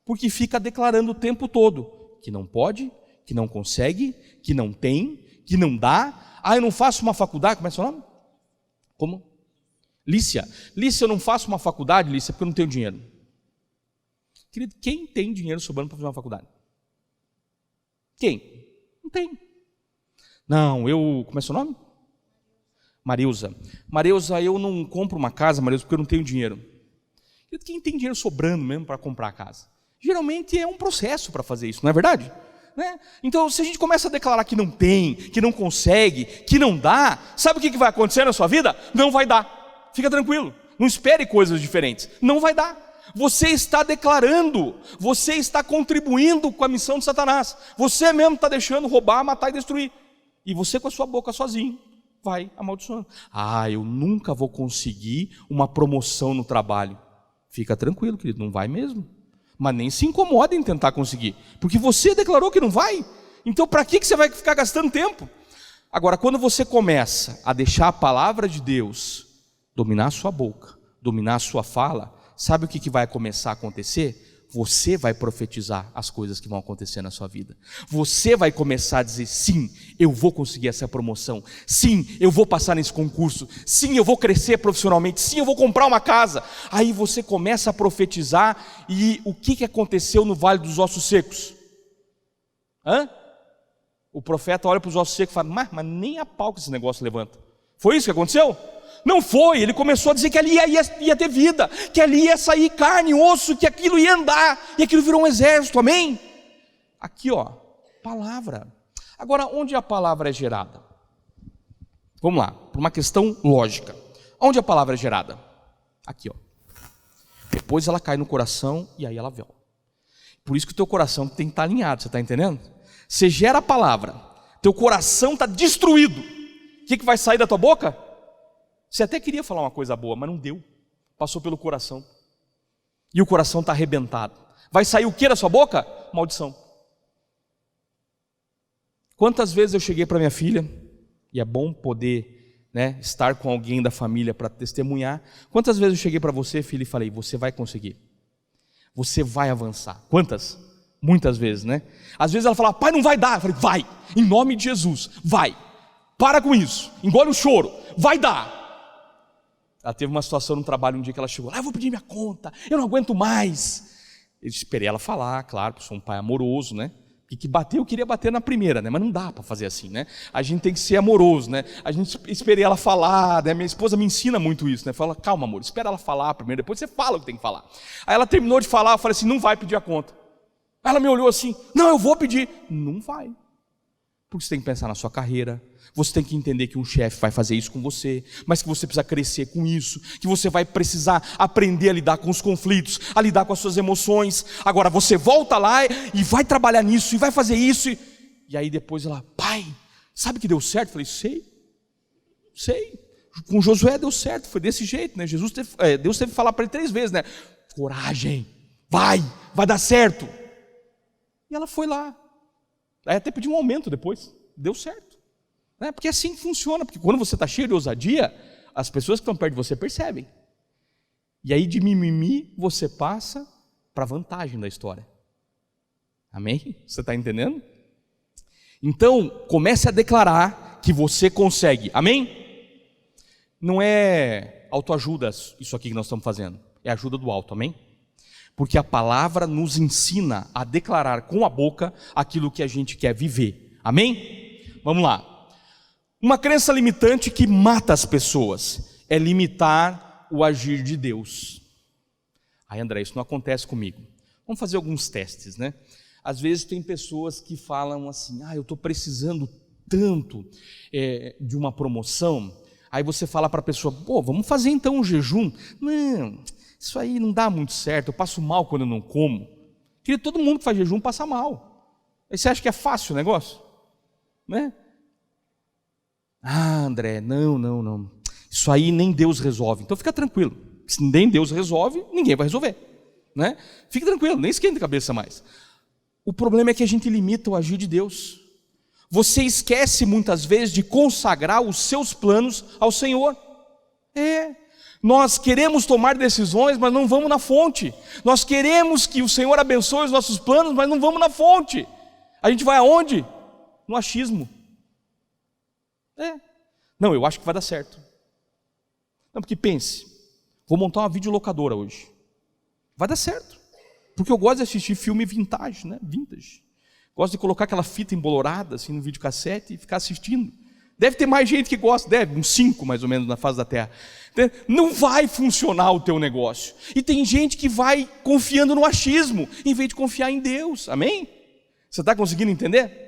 porque fica declarando o tempo todo que não pode, que não consegue, que não tem, que não dá. Ah, eu não faço uma faculdade, como é seu nome? Como? Lícia, eu não faço uma faculdade, Lícia, porque eu não tenho dinheiro. Querido, quem tem dinheiro sobrando para fazer uma faculdade? Quem? Não tem. Não, como é seu nome? Marilza, eu não compro uma casa, Marilza, porque eu não tenho dinheiro. Quem tem dinheiro sobrando mesmo para comprar a casa? Geralmente é um processo para fazer isso, não é verdade? Né? Então, se a gente começa a declarar que não tem, que não consegue, que não dá, sabe o que vai acontecer na sua vida? Não vai dar. Fica tranquilo, não espere coisas diferentes. Não vai dar. Você está declarando, você está contribuindo com a missão de Satanás. Você mesmo está deixando roubar, matar e destruir. E você com a sua boca sozinho vai amaldiçoando. Ah, eu nunca vou conseguir uma promoção no trabalho. Fica tranquilo, querido, não vai mesmo. Mas nem se incomoda em tentar conseguir, porque você declarou que não vai. Então para que você vai ficar gastando tempo? Agora, quando você começa a deixar a palavra de Deus dominar a sua boca, dominar a sua fala, sabe o que vai começar a acontecer? Você vai profetizar as coisas que vão acontecer na sua vida. Você vai começar a dizer: sim, eu vou conseguir essa promoção. Sim, eu vou passar nesse concurso. Sim, eu vou crescer profissionalmente. Sim, eu vou comprar uma casa. Aí você começa a profetizar. E o que aconteceu no Vale dos Ossos Secos? O profeta olha para os ossos secos e fala: mas nem a pau que esse negócio levanta. Foi isso que aconteceu? Não foi. Ele começou a dizer que ali ia ter vida, que ali ia sair carne, osso, que aquilo ia andar, e aquilo virou um exército, amém? Aqui palavra. Agora, onde a palavra é gerada? Vamos lá, por uma questão lógica. Onde a palavra é gerada? Aqui, Depois ela cai no coração e aí ela vem. Por isso que o teu coração tem que estar alinhado, você está entendendo? Você gera a palavra, teu coração está destruído. O que vai sair da tua boca? Você até queria falar uma coisa boa, mas não deu. Passou pelo coração. E o coração está arrebentado. Vai sair o que da sua boca? Maldição. Quantas vezes eu cheguei para minha filha, e é bom poder estar com alguém da família para testemunhar. Quantas vezes eu cheguei para você, filha, e falei: você vai conseguir. Você vai avançar. Quantas? Muitas vezes, né? Às vezes ela fala: pai, não vai dar. Eu falei: vai, em nome de Jesus, vai. Para com isso, engole o choro, vai dar. Ela teve uma situação no trabalho um dia que ela chegou lá: eu vou pedir minha conta, eu não aguento mais. Eu esperei ela falar, claro, porque sou um pai amoroso, né? E que bater, eu queria bater na primeira, né? Mas não dá para fazer assim, né? A gente tem que ser amoroso, né? A gente esperei ela falar, né? Minha esposa me ensina muito isso, né? Fala: calma, amor, espera ela falar primeiro, depois você fala o que tem que falar. Aí ela terminou de falar, eu falei assim: não vai pedir a conta. Aí ela me olhou assim: não, eu vou pedir. Não vai. Porque você tem que pensar na sua carreira, você tem que entender que um chefe vai fazer isso com você, mas que você precisa crescer com isso, que você vai precisar aprender a lidar com os conflitos, a lidar com as suas emoções. Agora você volta lá e vai trabalhar nisso, e vai fazer isso. E aí depois ela: pai, sabe que deu certo? Eu falei: sei. Com Josué deu certo, foi desse jeito, né? Deus teve que falar para ele 3 vezes, né? Coragem, vai dar certo. E ela foi lá. Aí até pediu um aumento depois, deu certo. Porque assim funciona, porque quando você está cheio de ousadia, as pessoas que estão perto de você percebem. E aí de mimimi você passa para a vantagem da história. Amém? Você está entendendo? Então, comece a declarar que você consegue. Amém? Não é autoajuda isso aqui que nós estamos fazendo, é ajuda do alto, amém? Porque a palavra nos ensina a declarar com a boca aquilo que a gente quer viver. Amém? Vamos lá. Uma crença limitante que mata as pessoas é limitar o agir de Deus. Aí, André, isso não acontece comigo. Vamos fazer alguns testes, né? Às vezes tem pessoas que falam assim: eu estou precisando tanto de uma promoção. Aí você fala para a pessoa: vamos fazer então um jejum. Não, isso aí não dá muito certo, eu passo mal quando eu não como. Porque todo mundo que faz jejum passa mal. Aí você acha que é fácil o negócio? Né? André, não. Isso aí nem Deus resolve. Então fica tranquilo. Se nem Deus resolve, ninguém vai resolver. Né? Fique tranquilo, nem esquenta a cabeça mais. O problema é que a gente limita o agir de Deus. Você esquece muitas vezes de consagrar os seus planos ao Senhor. Nós queremos tomar decisões, mas não vamos na fonte. Nós queremos que o Senhor abençoe os nossos planos, mas não vamos na fonte. A gente vai aonde? No achismo. Não, eu acho que vai dar certo. Não, porque pense, vou montar uma videolocadora hoje. Vai dar certo. Porque eu gosto de assistir filme vintage, né? Vintage. Gosto de colocar aquela fita embolorada assim no videocassete e ficar assistindo. Deve ter mais gente que gosta, uns 5 mais ou menos na face da terra. Não vai funcionar o teu negócio. E tem gente que vai confiando no achismo, em vez de confiar em Deus, amém? Você está conseguindo entender?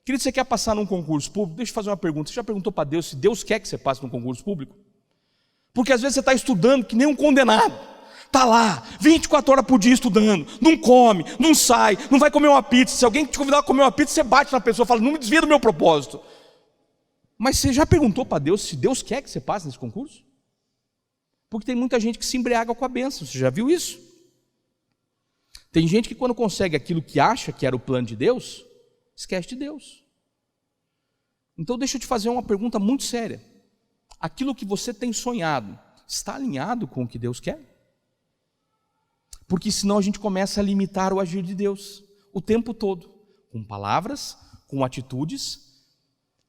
Querido, você quer passar num concurso público? Deixa eu fazer uma pergunta. Você já perguntou para Deus se Deus quer que você passe num concurso público? Porque às vezes você está estudando que nem um condenado. Está lá, 24 horas por dia estudando, não come, não sai, não vai comer uma pizza. Se alguém te convidar a comer uma pizza, você bate na pessoa e fala: não me desvia do meu propósito. Mas você já perguntou para Deus se Deus quer que você passe nesse concurso? Porque tem muita gente que se embriaga com a bênção, você já viu isso? Tem gente que quando consegue aquilo que acha que era o plano de Deus, esquece de Deus. Então deixa eu te fazer uma pergunta muito séria. Aquilo que você tem sonhado, está alinhado com o que Deus quer? Porque senão a gente começa a limitar o agir de Deus o tempo todo, com palavras, com atitudes.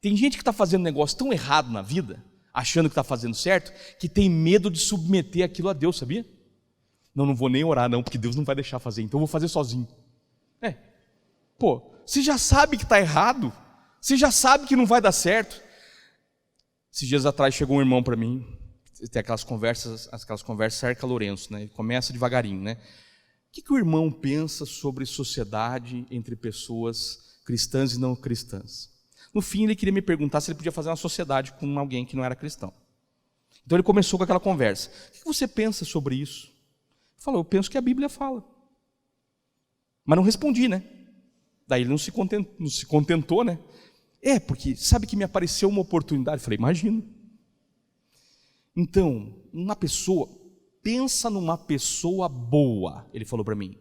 Tem gente que está fazendo negócio tão errado na vida, achando que está fazendo certo, que tem medo de submeter aquilo a Deus, sabia? Não vou nem orar não, porque Deus não vai deixar fazer, então eu vou fazer sozinho. Você já sabe que está errado, você já sabe que não vai dar certo. Esses dias atrás chegou um irmão para mim, tem aquelas conversas cerca Lourenço, né? Ele começa devagarinho, né? O que o irmão pensa sobre sociedade entre pessoas cristãs e não cristãs? No fim, ele queria me perguntar se ele podia fazer uma sociedade com alguém que não era cristão. Então ele começou com aquela conversa. O que você pensa sobre isso? Ele falou, eu penso que a Bíblia fala. Mas não respondi, né? Daí ele não se contentou, né? Porque sabe que me apareceu uma oportunidade. Eu falei, imagina. Então, pensa numa pessoa boa, ele falou para mim.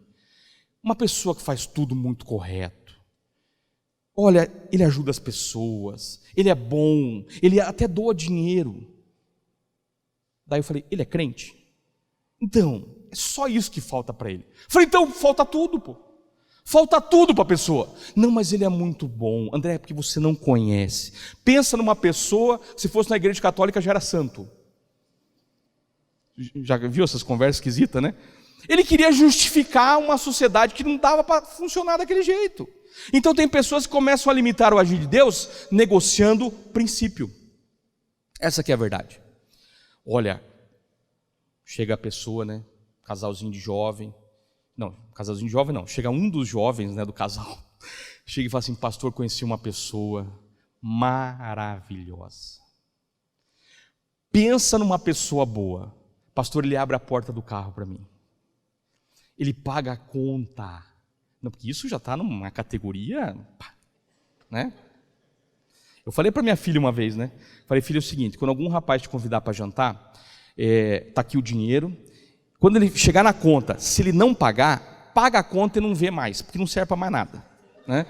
Uma pessoa que faz tudo muito correto. Olha, ele ajuda as pessoas, ele é bom, ele até doa dinheiro. Daí eu falei, ele é crente? Então, é só isso que falta para ele. Eu falei, então falta tudo, pô. Falta tudo para a pessoa. Não, mas ele é muito bom. André, é porque você não conhece. Pensa numa pessoa, se fosse na igreja católica já era santo. Já viu essas conversas esquisitas, né? Ele queria justificar uma sociedade que não dava para funcionar daquele jeito. Então tem pessoas que começam a limitar o agir de Deus negociando princípio. Essa que é a verdade. Olha, chega a pessoa, né? Casalzinho de jovem. Não, casalzinho de jovem não. Chega um dos jovens, né, do casal. Chega e fala assim, pastor, conheci uma pessoa maravilhosa. Pensa numa pessoa boa. Pastor, ele abre a porta do carro para mim. Ele paga a conta. Não, porque isso já está numa categoria, né? Eu falei para minha filha uma vez, né? Falei, filha, é o seguinte, quando algum rapaz te convidar para jantar, tá aqui o dinheiro. Quando ele chegar na conta, se ele não pagar, paga a conta e não vê mais, porque não serve para mais nada, né?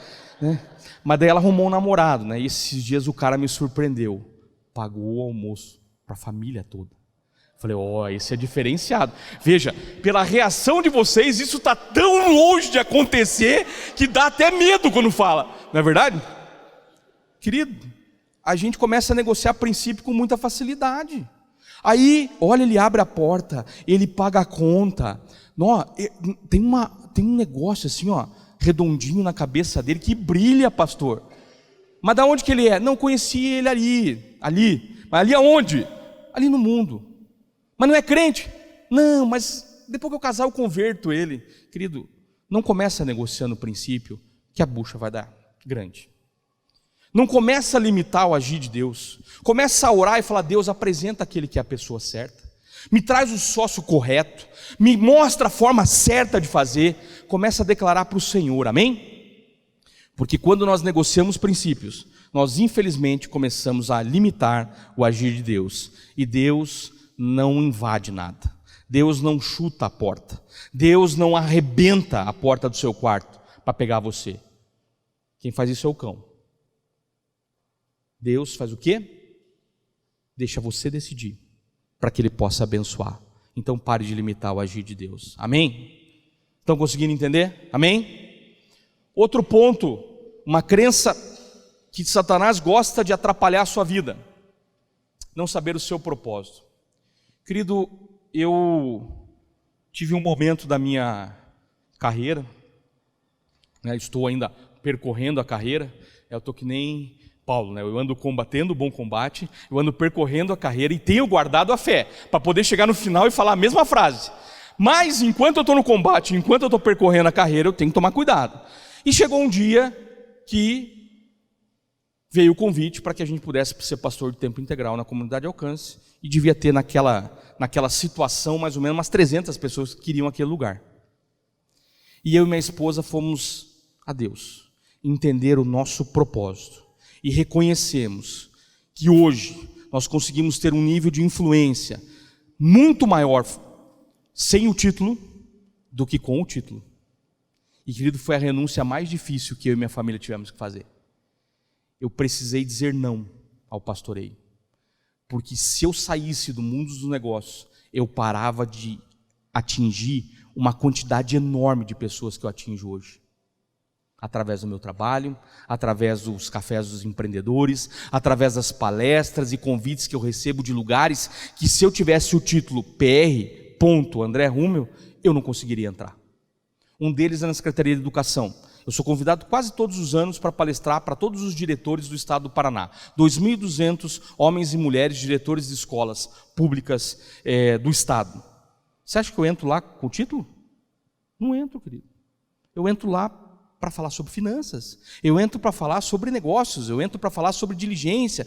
Mas daí ela arrumou um namorado, né? E esses dias o cara me surpreendeu. Pagou o almoço para a família toda. Falei, esse é diferenciado. Veja, pela reação de vocês, isso está tão longe de acontecer que dá até medo quando fala. Não é verdade? Querido, a gente começa a negociar princípio com muita facilidade. Aí, olha, ele abre a porta, ele paga a conta. Tem um negócio assim, redondinho na cabeça dele que brilha, pastor. Mas da onde que ele é? Não, conheci ele ali. Mas ali aonde? Ali no mundo. Mas não é crente? Não, mas depois que eu casar eu converto ele. Querido, não começa negociando o princípio que a bucha vai dar grande. Não começa a limitar o agir de Deus. Começa a orar e falar, Deus, apresenta aquele que é a pessoa certa. Me traz o sócio correto. Me mostra a forma certa de fazer. Começa a declarar para o Senhor, amém? Porque quando nós negociamos princípios, nós infelizmente começamos a limitar o agir de Deus. E Deus não invade nada. Deus não chuta a porta. Deus não arrebenta a porta do seu quarto para pegar você. Quem faz isso é o cão. Deus faz o quê? Deixa você decidir para que Ele possa abençoar. Então pare de limitar o agir de Deus. Amém? Estão conseguindo entender? Amém? Outro ponto, uma crença que Satanás gosta de atrapalhar a sua vida. Não saber o seu propósito. Querido, eu tive um momento da minha carreira, né, estou ainda percorrendo a carreira, eu estou que nem Paulo, né, eu ando combatendo o bom combate, eu ando percorrendo a carreira e tenho guardado a fé, para poder chegar no final e falar a mesma frase. Mas enquanto eu estou no combate, enquanto eu estou percorrendo a carreira, eu tenho que tomar cuidado. E chegou um dia que veio o convite para que a gente pudesse ser pastor de tempo integral na comunidade Alcance, e devia ter naquela situação mais ou menos umas 300 pessoas que queriam aquele lugar. E eu e minha esposa fomos a Deus, entender o nosso propósito, e reconhecemos que hoje nós conseguimos ter um nível de influência muito maior sem o título do que com o título. E querido, foi a renúncia mais difícil que eu e minha família tivemos que fazer. Eu precisei dizer não ao pastoreio, porque se eu saísse do mundo dos negócios, eu parava de atingir uma quantidade enorme de pessoas que eu atinjo hoje. Através do meu trabalho, através dos cafés dos empreendedores, através das palestras e convites que eu recebo de lugares que, se eu tivesse o título PR. André Rummel, eu não conseguiria entrar. Um deles é na Secretaria de Educação. Eu sou convidado quase todos os anos para palestrar para todos os diretores do estado do Paraná. 2.200 homens e mulheres, diretores de escolas públicas do estado. Você acha que eu entro lá com o título? Não entro, querido. Eu entro lá para falar sobre finanças, eu entro para falar sobre negócios, eu entro para falar sobre diligência,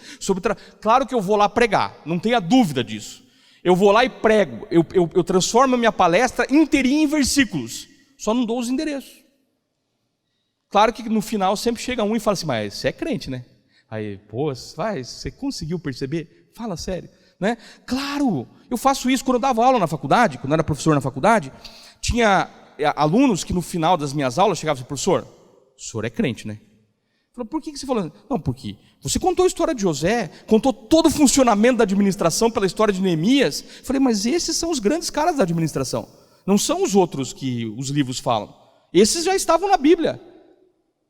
Claro que eu vou lá pregar, não tenha dúvida disso. Eu vou lá e prego, eu transformo a minha palestra inteirinha em versículos, só não dou os endereços. Claro que no final sempre chega um e fala assim, mas você é crente, né? Aí, pô, você conseguiu perceber? Fala sério, né? Claro, eu faço isso quando eu dava aula na faculdade, quando eu era professor na faculdade, tinha alunos que no final das minhas aulas chegavam assim, professor, o senhor é crente, né? Falou, por que você falou? Não, porque você contou a história de José, contou todo o funcionamento da administração pela história de Neemias. Falei, mas esses são os grandes caras da administração, não são os outros que os livros falam. Esses já estavam na Bíblia.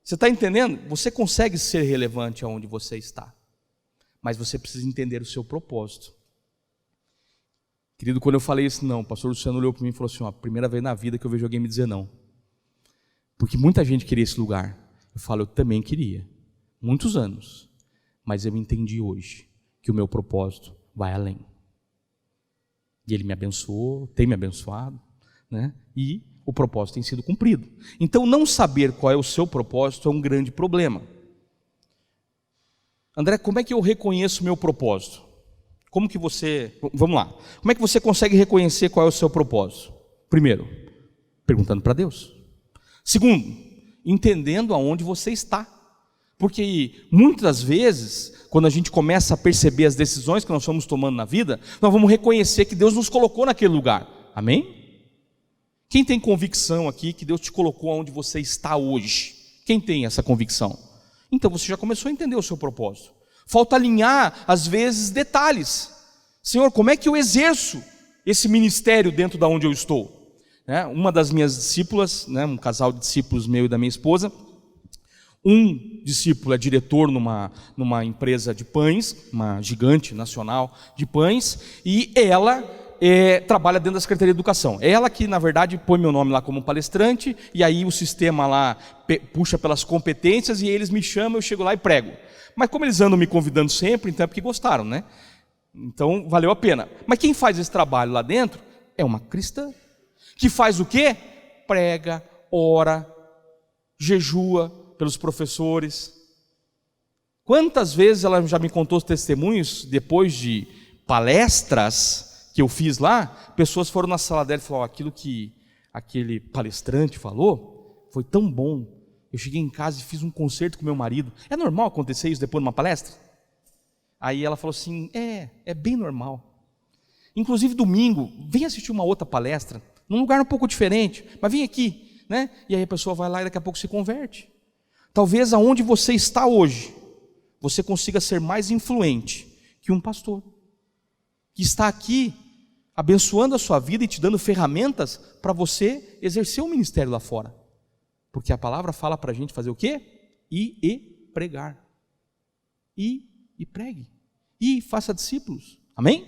Você está entendendo? Você consegue ser relevante aonde você está, mas você precisa entender o seu propósito. Querido, quando eu falei isso, não, o pastor Luciano olhou para mim e falou assim, primeira vez na vida que eu vejo alguém me dizer não. Porque muita gente queria esse lugar. Eu falo, eu também queria, muitos anos, mas eu entendi hoje que o meu propósito vai além. E Ele me abençoou, tem me abençoado, né? E o propósito tem sido cumprido. Então, não saber qual é o seu propósito é um grande problema. André, como é que eu reconheço o meu propósito? Vamos lá, como é que você consegue reconhecer qual é o seu propósito? Primeiro, perguntando para Deus. Segundo, entendendo aonde você está. Porque muitas vezes, quando a gente começa a perceber as decisões que nós estamos tomando na vida, nós vamos reconhecer que Deus nos colocou naquele lugar. Amém? Quem tem convicção aqui que Deus te colocou onde você está hoje? Quem tem essa convicção? Então você já começou a entender o seu propósito. Falta alinhar, às vezes, detalhes. Senhor, como é que eu exerço esse ministério dentro de onde eu estou? Uma das minhas discípulas, um casal de discípulos meu e da minha esposa, um discípulo é diretor numa empresa de pães, uma gigante nacional de pães, e ela trabalha dentro da Secretaria de Educação. É ela que, na verdade, põe meu nome lá como palestrante, e aí o sistema lá puxa pelas competências, e eles me chamam, eu chego lá e prego. Mas como eles andam me convidando sempre, então é porque gostaram, né? Então valeu a pena. Mas quem faz esse trabalho lá dentro é uma cristã, que faz o quê? Prega, ora, jejua pelos professores. Quantas vezes ela já me contou os testemunhos, depois de palestras que eu fiz lá, pessoas foram na sala dela e falaram, aquilo que aquele palestrante falou foi tão bom. Eu cheguei em casa e fiz um concerto com meu marido. É normal acontecer isso depois de uma palestra? Aí ela falou assim, é bem normal. Inclusive domingo, vem assistir uma outra palestra, num lugar um pouco diferente, mas vem aqui, né? E aí a pessoa vai lá e daqui a pouco se converte. Talvez aonde você está hoje, você consiga ser mais influente que um pastor, que está aqui abençoando a sua vida e te dando ferramentas para você exercer o ministério lá fora. Porque a palavra fala para a gente fazer o quê? Ir e pregar. E pregue. E faça discípulos. Amém?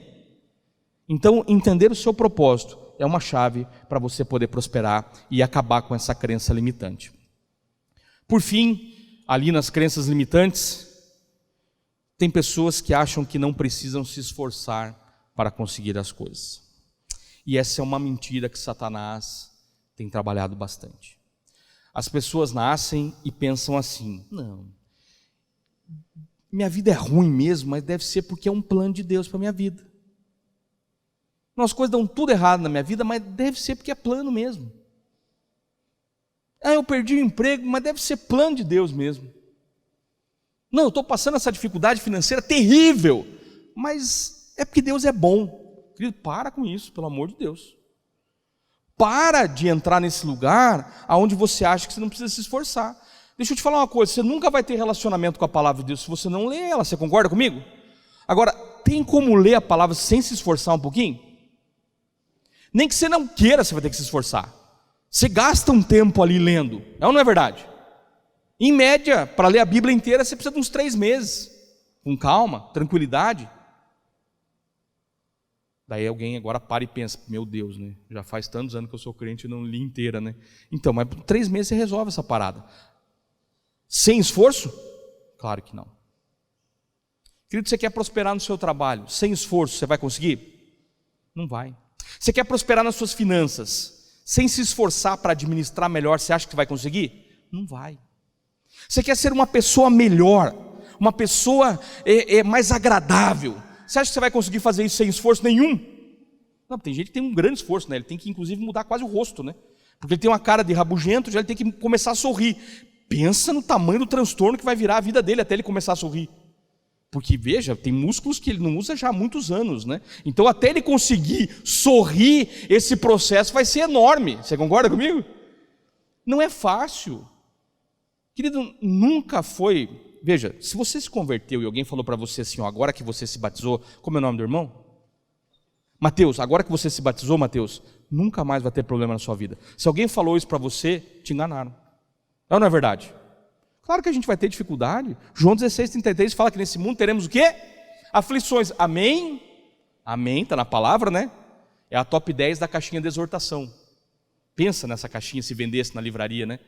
Então, entender o seu propósito é uma chave para você poder prosperar e acabar com essa crença limitante. Por fim, ali nas crenças limitantes, tem pessoas que acham que não precisam se esforçar para conseguir as coisas. E essa é uma mentira que Satanás tem trabalhado bastante. As pessoas nascem e pensam assim, não, minha vida é ruim mesmo, mas deve ser porque é um plano de Deus para a minha vida. As coisas dão tudo errado na minha vida, mas deve ser porque é plano mesmo. Eu perdi o emprego, mas deve ser plano de Deus mesmo. Não, eu estou passando essa dificuldade financeira terrível, mas é porque Deus é bom. Querido, para com isso, pelo amor de Deus. Para de entrar nesse lugar onde você acha que você não precisa se esforçar. Deixa eu te falar uma coisa, você nunca vai ter relacionamento com a palavra de Deus se você não ler ela, você concorda comigo? Agora, tem como ler a palavra sem se esforçar um pouquinho? Nem que você não queira, você vai ter que se esforçar. Você gasta um tempo ali lendo, é ou não é verdade? Em média, para ler a Bíblia inteira, você precisa de uns 3 meses, com calma, tranquilidade. Daí alguém agora para e pensa, meu Deus, né? Já faz tantos anos que eu sou crente e não li inteira, né? Então, mas por 3 meses você resolve essa parada. Sem esforço? Claro que não. Querido, você quer prosperar no seu trabalho, sem esforço, você vai conseguir? Não vai. Você quer prosperar nas suas finanças, sem se esforçar para administrar melhor, você acha que vai conseguir? Não vai. Você quer ser uma pessoa melhor, uma pessoa mais agradável, você acha que você vai conseguir fazer isso sem esforço nenhum? Não, tem gente que tem um grande esforço, né? Ele tem que inclusive mudar quase o rosto, né? Porque ele tem uma cara de rabugento, já ele tem que começar a sorrir. Pensa no tamanho do transtorno que vai virar a vida dele até ele começar a sorrir. Porque, veja, tem músculos que ele não usa já há muitos anos, né? Então, até ele conseguir sorrir, esse processo vai ser enorme. Você concorda comigo? Não é fácil. Querido, nunca foi... Veja, se você se converteu e alguém falou para você assim, ó, agora que você se batizou, como é o nome do irmão? Mateus, agora que você se batizou, Mateus, nunca mais vai ter problema na sua vida. Se alguém falou isso para você, te enganaram. É ou não é verdade? Claro que a gente vai ter dificuldade. João 16:33 fala que nesse mundo teremos o quê? Aflições. Amém? Amém, está na palavra, né? É a top 10 da caixinha de exortação. Pensa nessa caixinha se vendesse na livraria, né?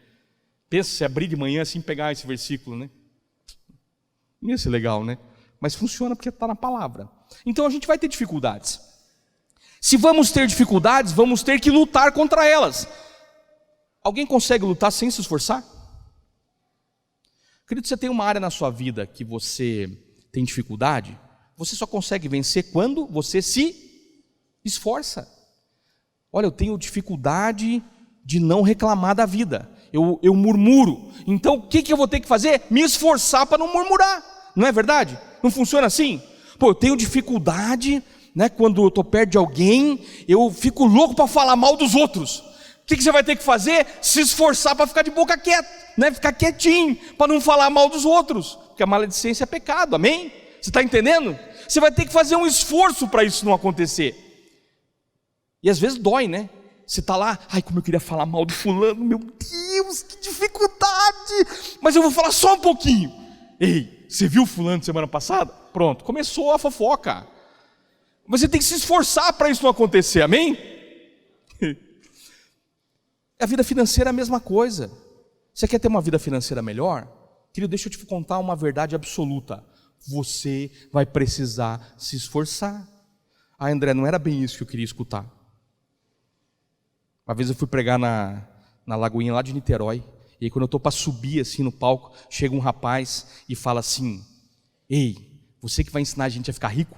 Pensa se abrir de manhã assim, pegar esse versículo, né? Ia ser legal, né? Mas funciona porque está na palavra. Então a gente vai ter dificuldades. Se vamos ter dificuldades, vamos ter que lutar contra elas. Alguém consegue lutar sem se esforçar? Querido, você tem uma área na sua vida que você tem dificuldade, você só consegue vencer quando você se esforça. Olha, eu tenho dificuldade de não reclamar da vida. Eu murmuro. Então o que eu vou ter que fazer? Me esforçar para não murmurar. Não é verdade? Não funciona assim? Pô, eu tenho dificuldade, né, quando eu estou perto de alguém, eu fico louco para falar mal dos outros. O que você vai ter que fazer? Se esforçar para ficar de boca quieta, né? Ficar quietinho, para não falar mal dos outros. Porque a maledicência é pecado, amém? Você está entendendo? Você vai ter que fazer um esforço para isso não acontecer. E às vezes dói, né? Você está lá, ai, como eu queria falar mal do fulano, meu Deus, que dificuldade, mas eu vou falar só um pouquinho. Ei, você viu o fulano semana passada? Pronto, começou a fofoca. Você tem que se esforçar para isso não acontecer, amém? A vida financeira é a mesma coisa. Você quer ter uma vida financeira melhor? Querido, deixa eu te contar uma verdade absoluta. Você vai precisar se esforçar. Ah, André, não era bem isso que eu queria escutar. Uma vez eu fui pregar na Lagoinha lá de Niterói, e aí quando eu estou para subir assim no palco, chega um rapaz e fala assim, ei, você que vai ensinar a gente a ficar rico?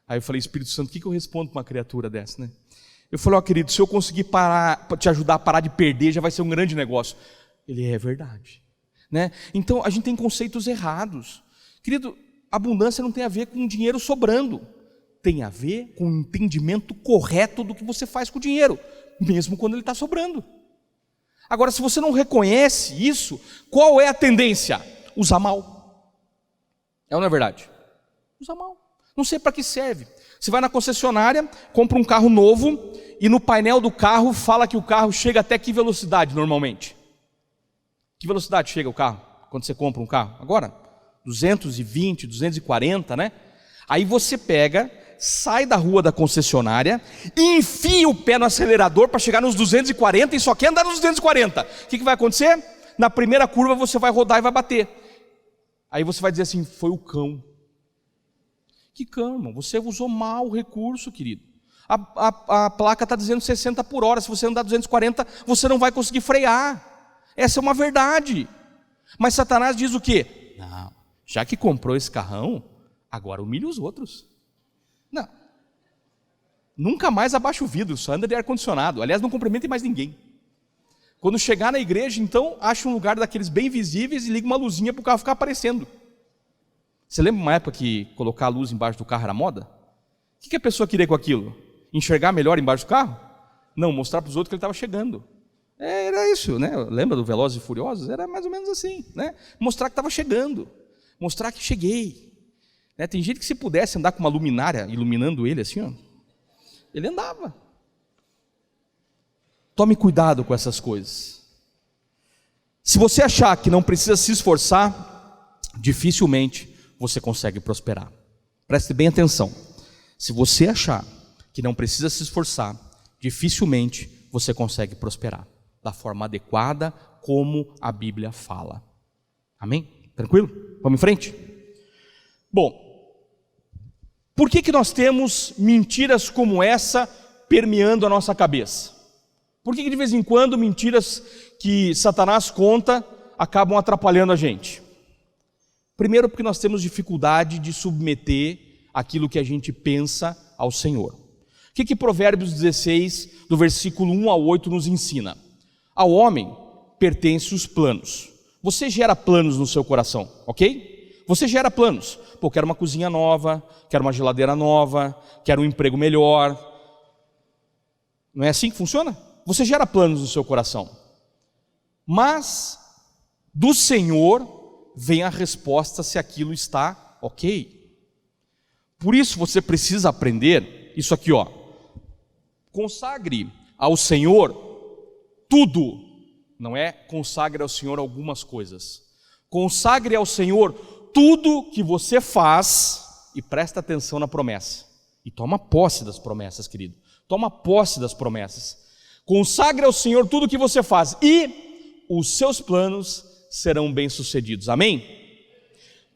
Aí eu falei, Espírito Santo, o que eu respondo para uma criatura dessa, né? Eu falei, ó querido, se eu conseguir te ajudar a parar de perder, já vai ser um grande negócio. Ele, é verdade, né? Então a gente tem conceitos errados. Querido, abundância não tem a ver com dinheiro sobrando. Tem a ver com o entendimento correto do que você faz com o dinheiro, mesmo quando ele está sobrando. Agora, se você não reconhece isso, qual é a tendência? Usar mal. É ou não é verdade? Usar mal. Não sei para que serve. Você vai na concessionária, compra um carro novo, e no painel do carro fala que o carro chega até que velocidade normalmente? Que velocidade chega o carro quando você compra um carro? Agora, 220, 240, né? Aí você pega, sai da rua da concessionária, enfia o pé no acelerador para chegar nos 240 e só quer andar nos 240. O que vai acontecer? Na primeira curva você vai rodar e vai bater. Aí você vai dizer assim, foi o cão. Que cão, irmão? Você usou mal o recurso, querido. A placa está dizendo 60 por hora, se você andar 240, você não vai conseguir frear. Essa é uma verdade. Mas Satanás diz o quê? Não, já que comprou esse carrão, agora humilha os outros. Não. Nunca mais abaixa o vidro, só anda de ar-condicionado. Aliás, não cumprimente mais ninguém. Quando chegar na igreja, então, acha um lugar daqueles bem visíveis e liga uma luzinha para o carro ficar aparecendo. Você lembra uma época que colocar a luz embaixo do carro era moda? O que a pessoa queria com aquilo? Enxergar melhor embaixo do carro? Não, mostrar para os outros que ele estava chegando. Era isso, né? Lembra do Velozes e Furiosos? Era mais ou menos assim, né? Mostrar que estava chegando. Mostrar que cheguei. Tem gente que se pudesse andar com uma luminária iluminando ele assim, ó, ele andava. Tome cuidado com essas coisas. Se você achar que não precisa se esforçar, dificilmente você consegue prosperar. Preste bem atenção. Se você achar que não precisa se esforçar, dificilmente você consegue prosperar da forma adequada, como a Bíblia fala. Amém? Tranquilo? Vamos em frente? Bom, por que nós temos mentiras como essa permeando a nossa cabeça? Por que de vez em quando mentiras que Satanás conta acabam atrapalhando a gente? Primeiro, porque nós temos dificuldade de submeter aquilo que a gente pensa ao Senhor. O que Provérbios 16, do versículo 1 ao 8 nos ensina? Ao homem pertencem os planos. Você gera planos no seu coração, ok? Você gera planos. Pô, quero uma cozinha nova, quero uma geladeira nova, quero um emprego melhor. Não é assim que funciona? Você gera planos no seu coração. Mas do Senhor vem a resposta se aquilo está ok. Por isso você precisa aprender isso aqui, ó. Consagre ao Senhor tudo. Não é consagre ao Senhor algumas coisas. Consagre ao Senhor tudo que você faz e presta atenção na promessa. E toma posse das promessas, querido. Toma posse das promessas. Consagre ao Senhor tudo que você faz e os seus planos serão bem-sucedidos. Amém?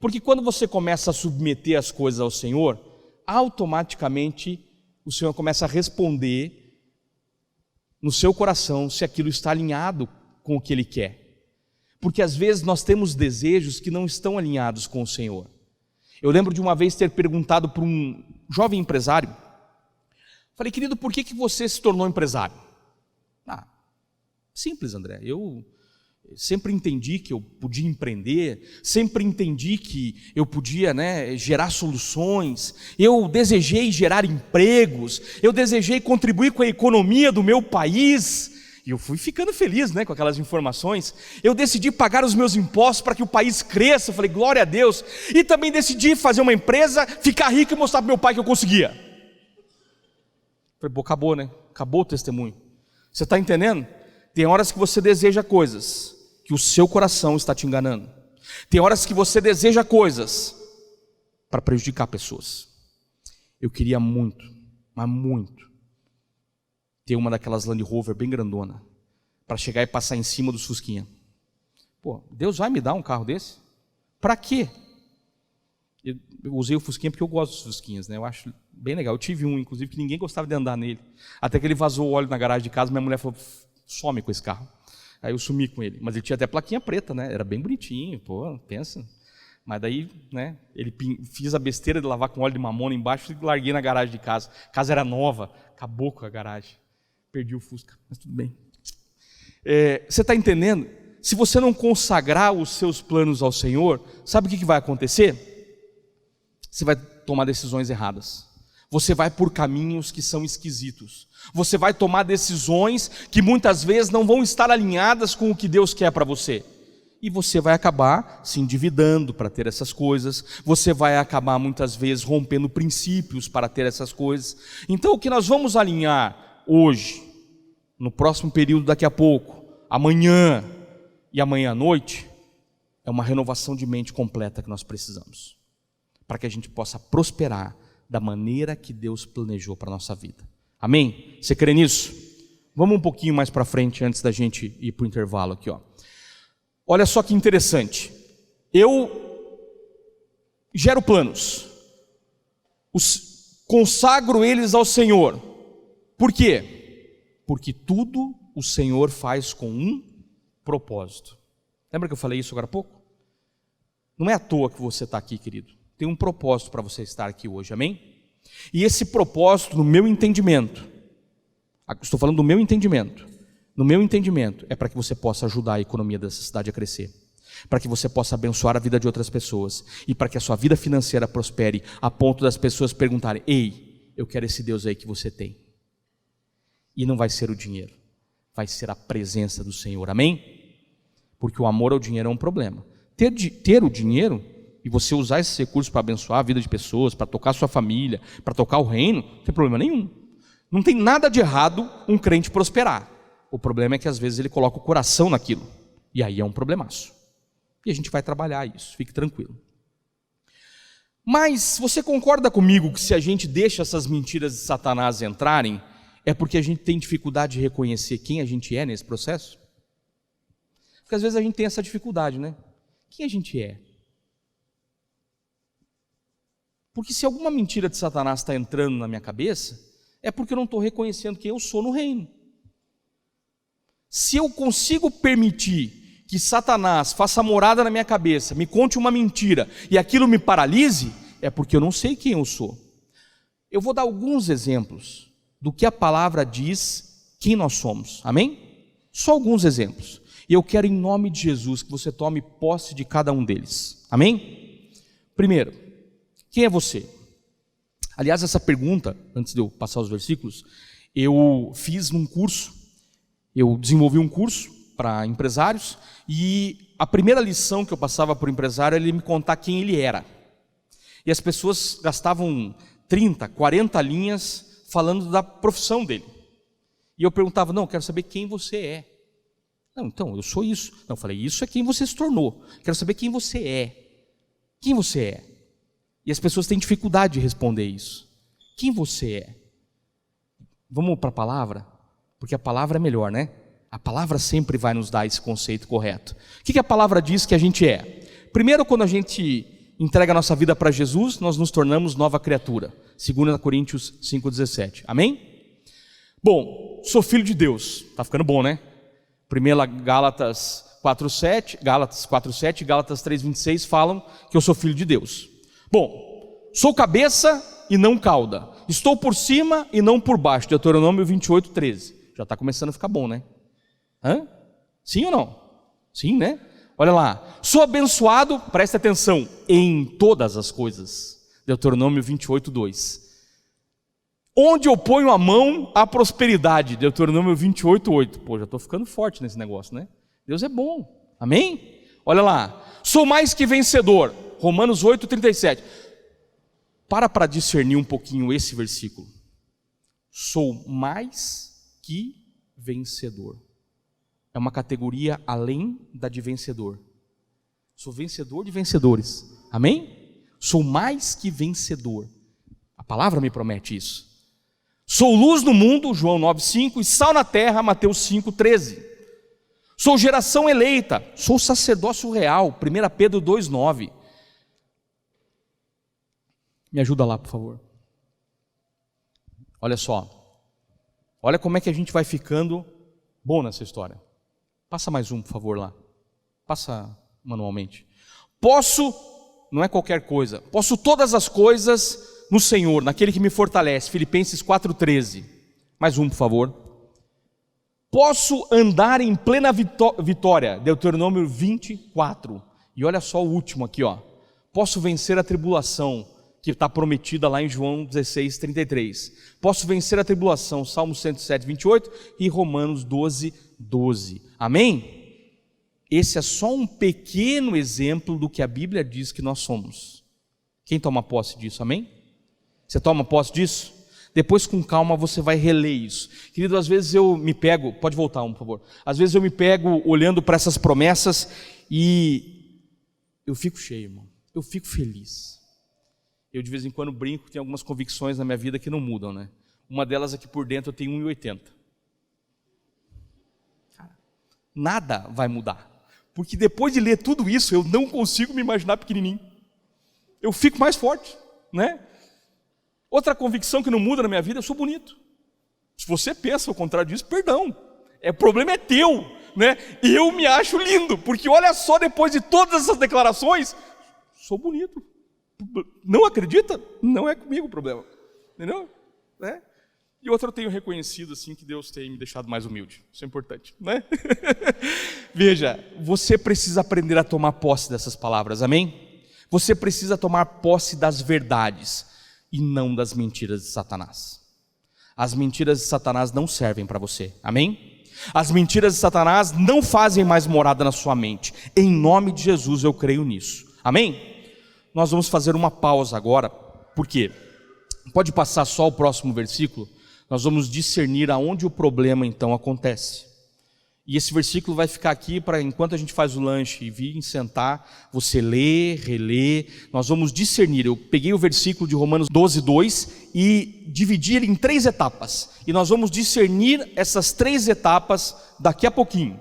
Porque quando você começa a submeter as coisas ao Senhor, automaticamente o Senhor começa a responder no seu coração se aquilo está alinhado com o que Ele quer. Porque às vezes nós temos desejos que não estão alinhados com o Senhor. Eu lembro de uma vez ter perguntado para um jovem empresário, falei, querido, por que você se tornou empresário? Simples, André, eu sempre entendi que eu podia empreender, sempre entendi que eu podia, gerar soluções, eu desejei gerar empregos, eu desejei contribuir com a economia do meu país, e eu fui ficando feliz com aquelas informações. Eu decidi pagar os meus impostos para que o país cresça, eu falei, glória a Deus, e também decidi fazer uma empresa, ficar rico e mostrar para meu pai que eu conseguia. Falei, acabou, acabou o testemunho. Você está entendendo? Tem horas que você deseja coisas que o seu coração está te enganando. Tem horas que você deseja coisas para prejudicar pessoas. Eu queria muito, mas muito, ter uma daquelas Land Rover bem grandona, para chegar e passar em cima dos Fusquinha. Pô, Deus vai me dar um carro desse? Para quê? Eu usei o Fusquinha porque eu gosto dos Fusquinhas, eu acho bem legal. Eu tive um, inclusive, que ninguém gostava de andar nele. Até que ele vazou o óleo na garagem de casa, minha mulher falou, some com esse carro. Aí eu sumi com ele, mas ele tinha até plaquinha preta, era bem bonitinho, pô, pensa. Mas daí, fiz a besteira de lavar com óleo de mamona embaixo e larguei na garagem de casa. A casa era nova, acabou com a garagem. Perdi o Fusca, mas tudo bem. Você está entendendo? Se você não consagrar os seus planos ao Senhor, sabe o que vai acontecer? Você vai tomar decisões erradas. Você vai por caminhos que são esquisitos. Você vai tomar decisões que muitas vezes não vão estar alinhadas com o que Deus quer para você. E você vai acabar se endividando para ter essas coisas. Você vai acabar muitas vezes rompendo princípios para ter essas coisas. Então o que nós vamos alinhar hoje, no próximo período daqui a pouco, amanhã e amanhã à noite, é uma renovação de mente completa que nós precisamos. Para que a gente possa prosperar da maneira que Deus planejou para a nossa vida. Amém? Você crê nisso? Vamos um pouquinho mais para frente antes da gente ir para o intervalo aqui. Olha só que interessante. Eu gero planos. Consagro eles ao Senhor. Por quê? Porque tudo o Senhor faz com um propósito. Lembra que eu falei isso agora há pouco? Não é à toa que você está aqui, querido. Tem um propósito para você estar aqui hoje, amém? E esse propósito, no meu entendimento, estou falando do meu entendimento, no meu entendimento, é para que você possa ajudar a economia dessa cidade a crescer, para que você possa abençoar a vida de outras pessoas, e para que a sua vida financeira prospere, a ponto das pessoas perguntarem, ei, eu quero esse Deus aí que você tem. E não vai ser o dinheiro, vai ser a presença do Senhor, amém? Porque o amor ao dinheiro é um problema. Ter o dinheiro e você usar esses recursos para abençoar a vida de pessoas, para tocar a sua família, para tocar o reino, não tem problema nenhum. Não tem nada de errado um crente prosperar. O problema é que às vezes ele coloca o coração naquilo. E aí é um problemaço. E a gente vai trabalhar isso, fique tranquilo. Mas você concorda comigo que se a gente deixa essas mentiras de Satanás entrarem, é porque a gente tem dificuldade de reconhecer quem a gente é nesse processo? Porque às vezes a gente tem essa dificuldade, né? Quem a gente é? Porque se alguma mentira de Satanás está entrando na minha cabeça, é porque eu não estou reconhecendo quem eu sou no reino. Se eu consigo permitir que Satanás faça morada na minha cabeça, me conte uma mentira e aquilo me paralise, é porque eu não sei quem eu sou. Eu vou dar alguns exemplos do que a palavra diz quem nós somos, amém? Só alguns exemplos. E eu quero, em nome de Jesus, que você tome posse de cada um deles, amém? Primeiro, quem é você? Aliás, essa pergunta, antes de eu passar os versículos, eu fiz num curso, eu desenvolvi um curso para empresários, e a primeira lição que eu passava para o empresário era ele me contar quem ele era. E as pessoas gastavam 30, 40 linhas falando da profissão dele. E eu perguntava, não, eu quero saber quem você é. Não, então, eu sou isso. Não, eu falei, isso é quem você se tornou. Quero saber quem você é. Quem você é? E as pessoas têm dificuldade de responder isso. Quem você é? Vamos para a palavra? Porque a palavra é melhor, né? A palavra sempre vai nos dar esse conceito correto. O que a palavra diz que a gente é? Primeiro, quando a gente entrega a nossa vida para Jesus, nós nos tornamos nova criatura. 2 Coríntios 5,17. Amém? Bom, sou filho de Deus. Está ficando bom, né? 1 Gálatas 4,7, Gálatas 4,7 e Gálatas 3,26 falam que eu sou filho de Deus. Bom, sou cabeça e não cauda. Estou por cima e não por baixo. Deuteronômio 28,13. Já está começando a ficar bom, né? Hã? Sim ou não? Sim, né? Olha lá. Sou abençoado, presta atenção, em todas as coisas. Deuteronômio 28,2. Onde eu ponho a mão, há prosperidade. Deuteronômio 28,8. Pô, já estou ficando forte nesse negócio, né? Deus é bom. Amém? Olha lá. Sou mais que vencedor. Romanos 8,37. Para discernir um pouquinho esse versículo. Sou mais que vencedor. É uma categoria além da de vencedor. Sou vencedor de vencedores. Amém? Sou mais que vencedor. A palavra me promete isso. Sou luz no mundo, João 9,5, e sal na terra, Mateus 5,13. Sou geração eleita, sou sacerdócio real, 1 Pedro 2,9. Me ajuda lá, por favor. Olha só. Olha como é que a gente vai ficando bom nessa história. Passa mais um, por favor, lá. Passa manualmente. Posso, não é qualquer coisa, posso todas as coisas no Senhor, naquele que me fortalece. Filipenses 4,13. Mais um, por favor. Posso andar em plena vitória. Deuteronômio 24. E olha só o último aqui, ó. Posso vencer a tribulação, que está prometida lá em João 16,33. Posso vencer a tribulação, Salmo 107, 28 e Romanos 12. Amém? Esse é só um pequeno exemplo do que a Bíblia diz que nós somos. Quem toma posse disso, amém? Você toma posse disso? Depois, com calma, você vai reler isso. Querido, às vezes eu me pego, pode voltar por favor. Às vezes eu me pego olhando para essas promessas e eu fico cheio, irmão. Eu fico feliz. Eu de vez em quando brinco, tem algumas convicções na minha vida que não mudam, né? Uma delas é que por dentro eu tenho 1,80. Cara, nada vai mudar. Porque depois de ler tudo isso, eu não consigo me imaginar pequenininho. Eu fico mais forte, né? Outra convicção que não muda na minha vida, eu sou bonito. Se você pensa o contrário disso, perdão. O problema é teu, né? Eu me acho lindo, porque olha só, depois de todas essas declarações, sou bonito. Não acredita? Não é comigo o problema. Entendeu? Né? E outra, eu tenho reconhecido assim que Deus tem me deixado mais humilde. Isso é importante, né? Veja, você precisa aprender a tomar posse dessas palavras, amém? Você precisa tomar posse das verdades e não das mentiras de Satanás. As mentiras de Satanás não servem para você, amém? As mentiras de Satanás não fazem mais morada na sua mente. Em nome de Jesus eu creio nisso, amém? Nós vamos fazer uma pausa agora, por quê? Pode passar só o próximo versículo. nós vamos discernir aonde o problema então acontece. E esse versículo vai ficar aqui para enquanto a gente faz o lanche e vir sentar, você lê, relê, nós vamos discernir. Eu peguei o versículo de Romanos 12:2 e dividi ele em 3 etapas. E nós vamos discernir essas 3 etapas daqui a pouquinho.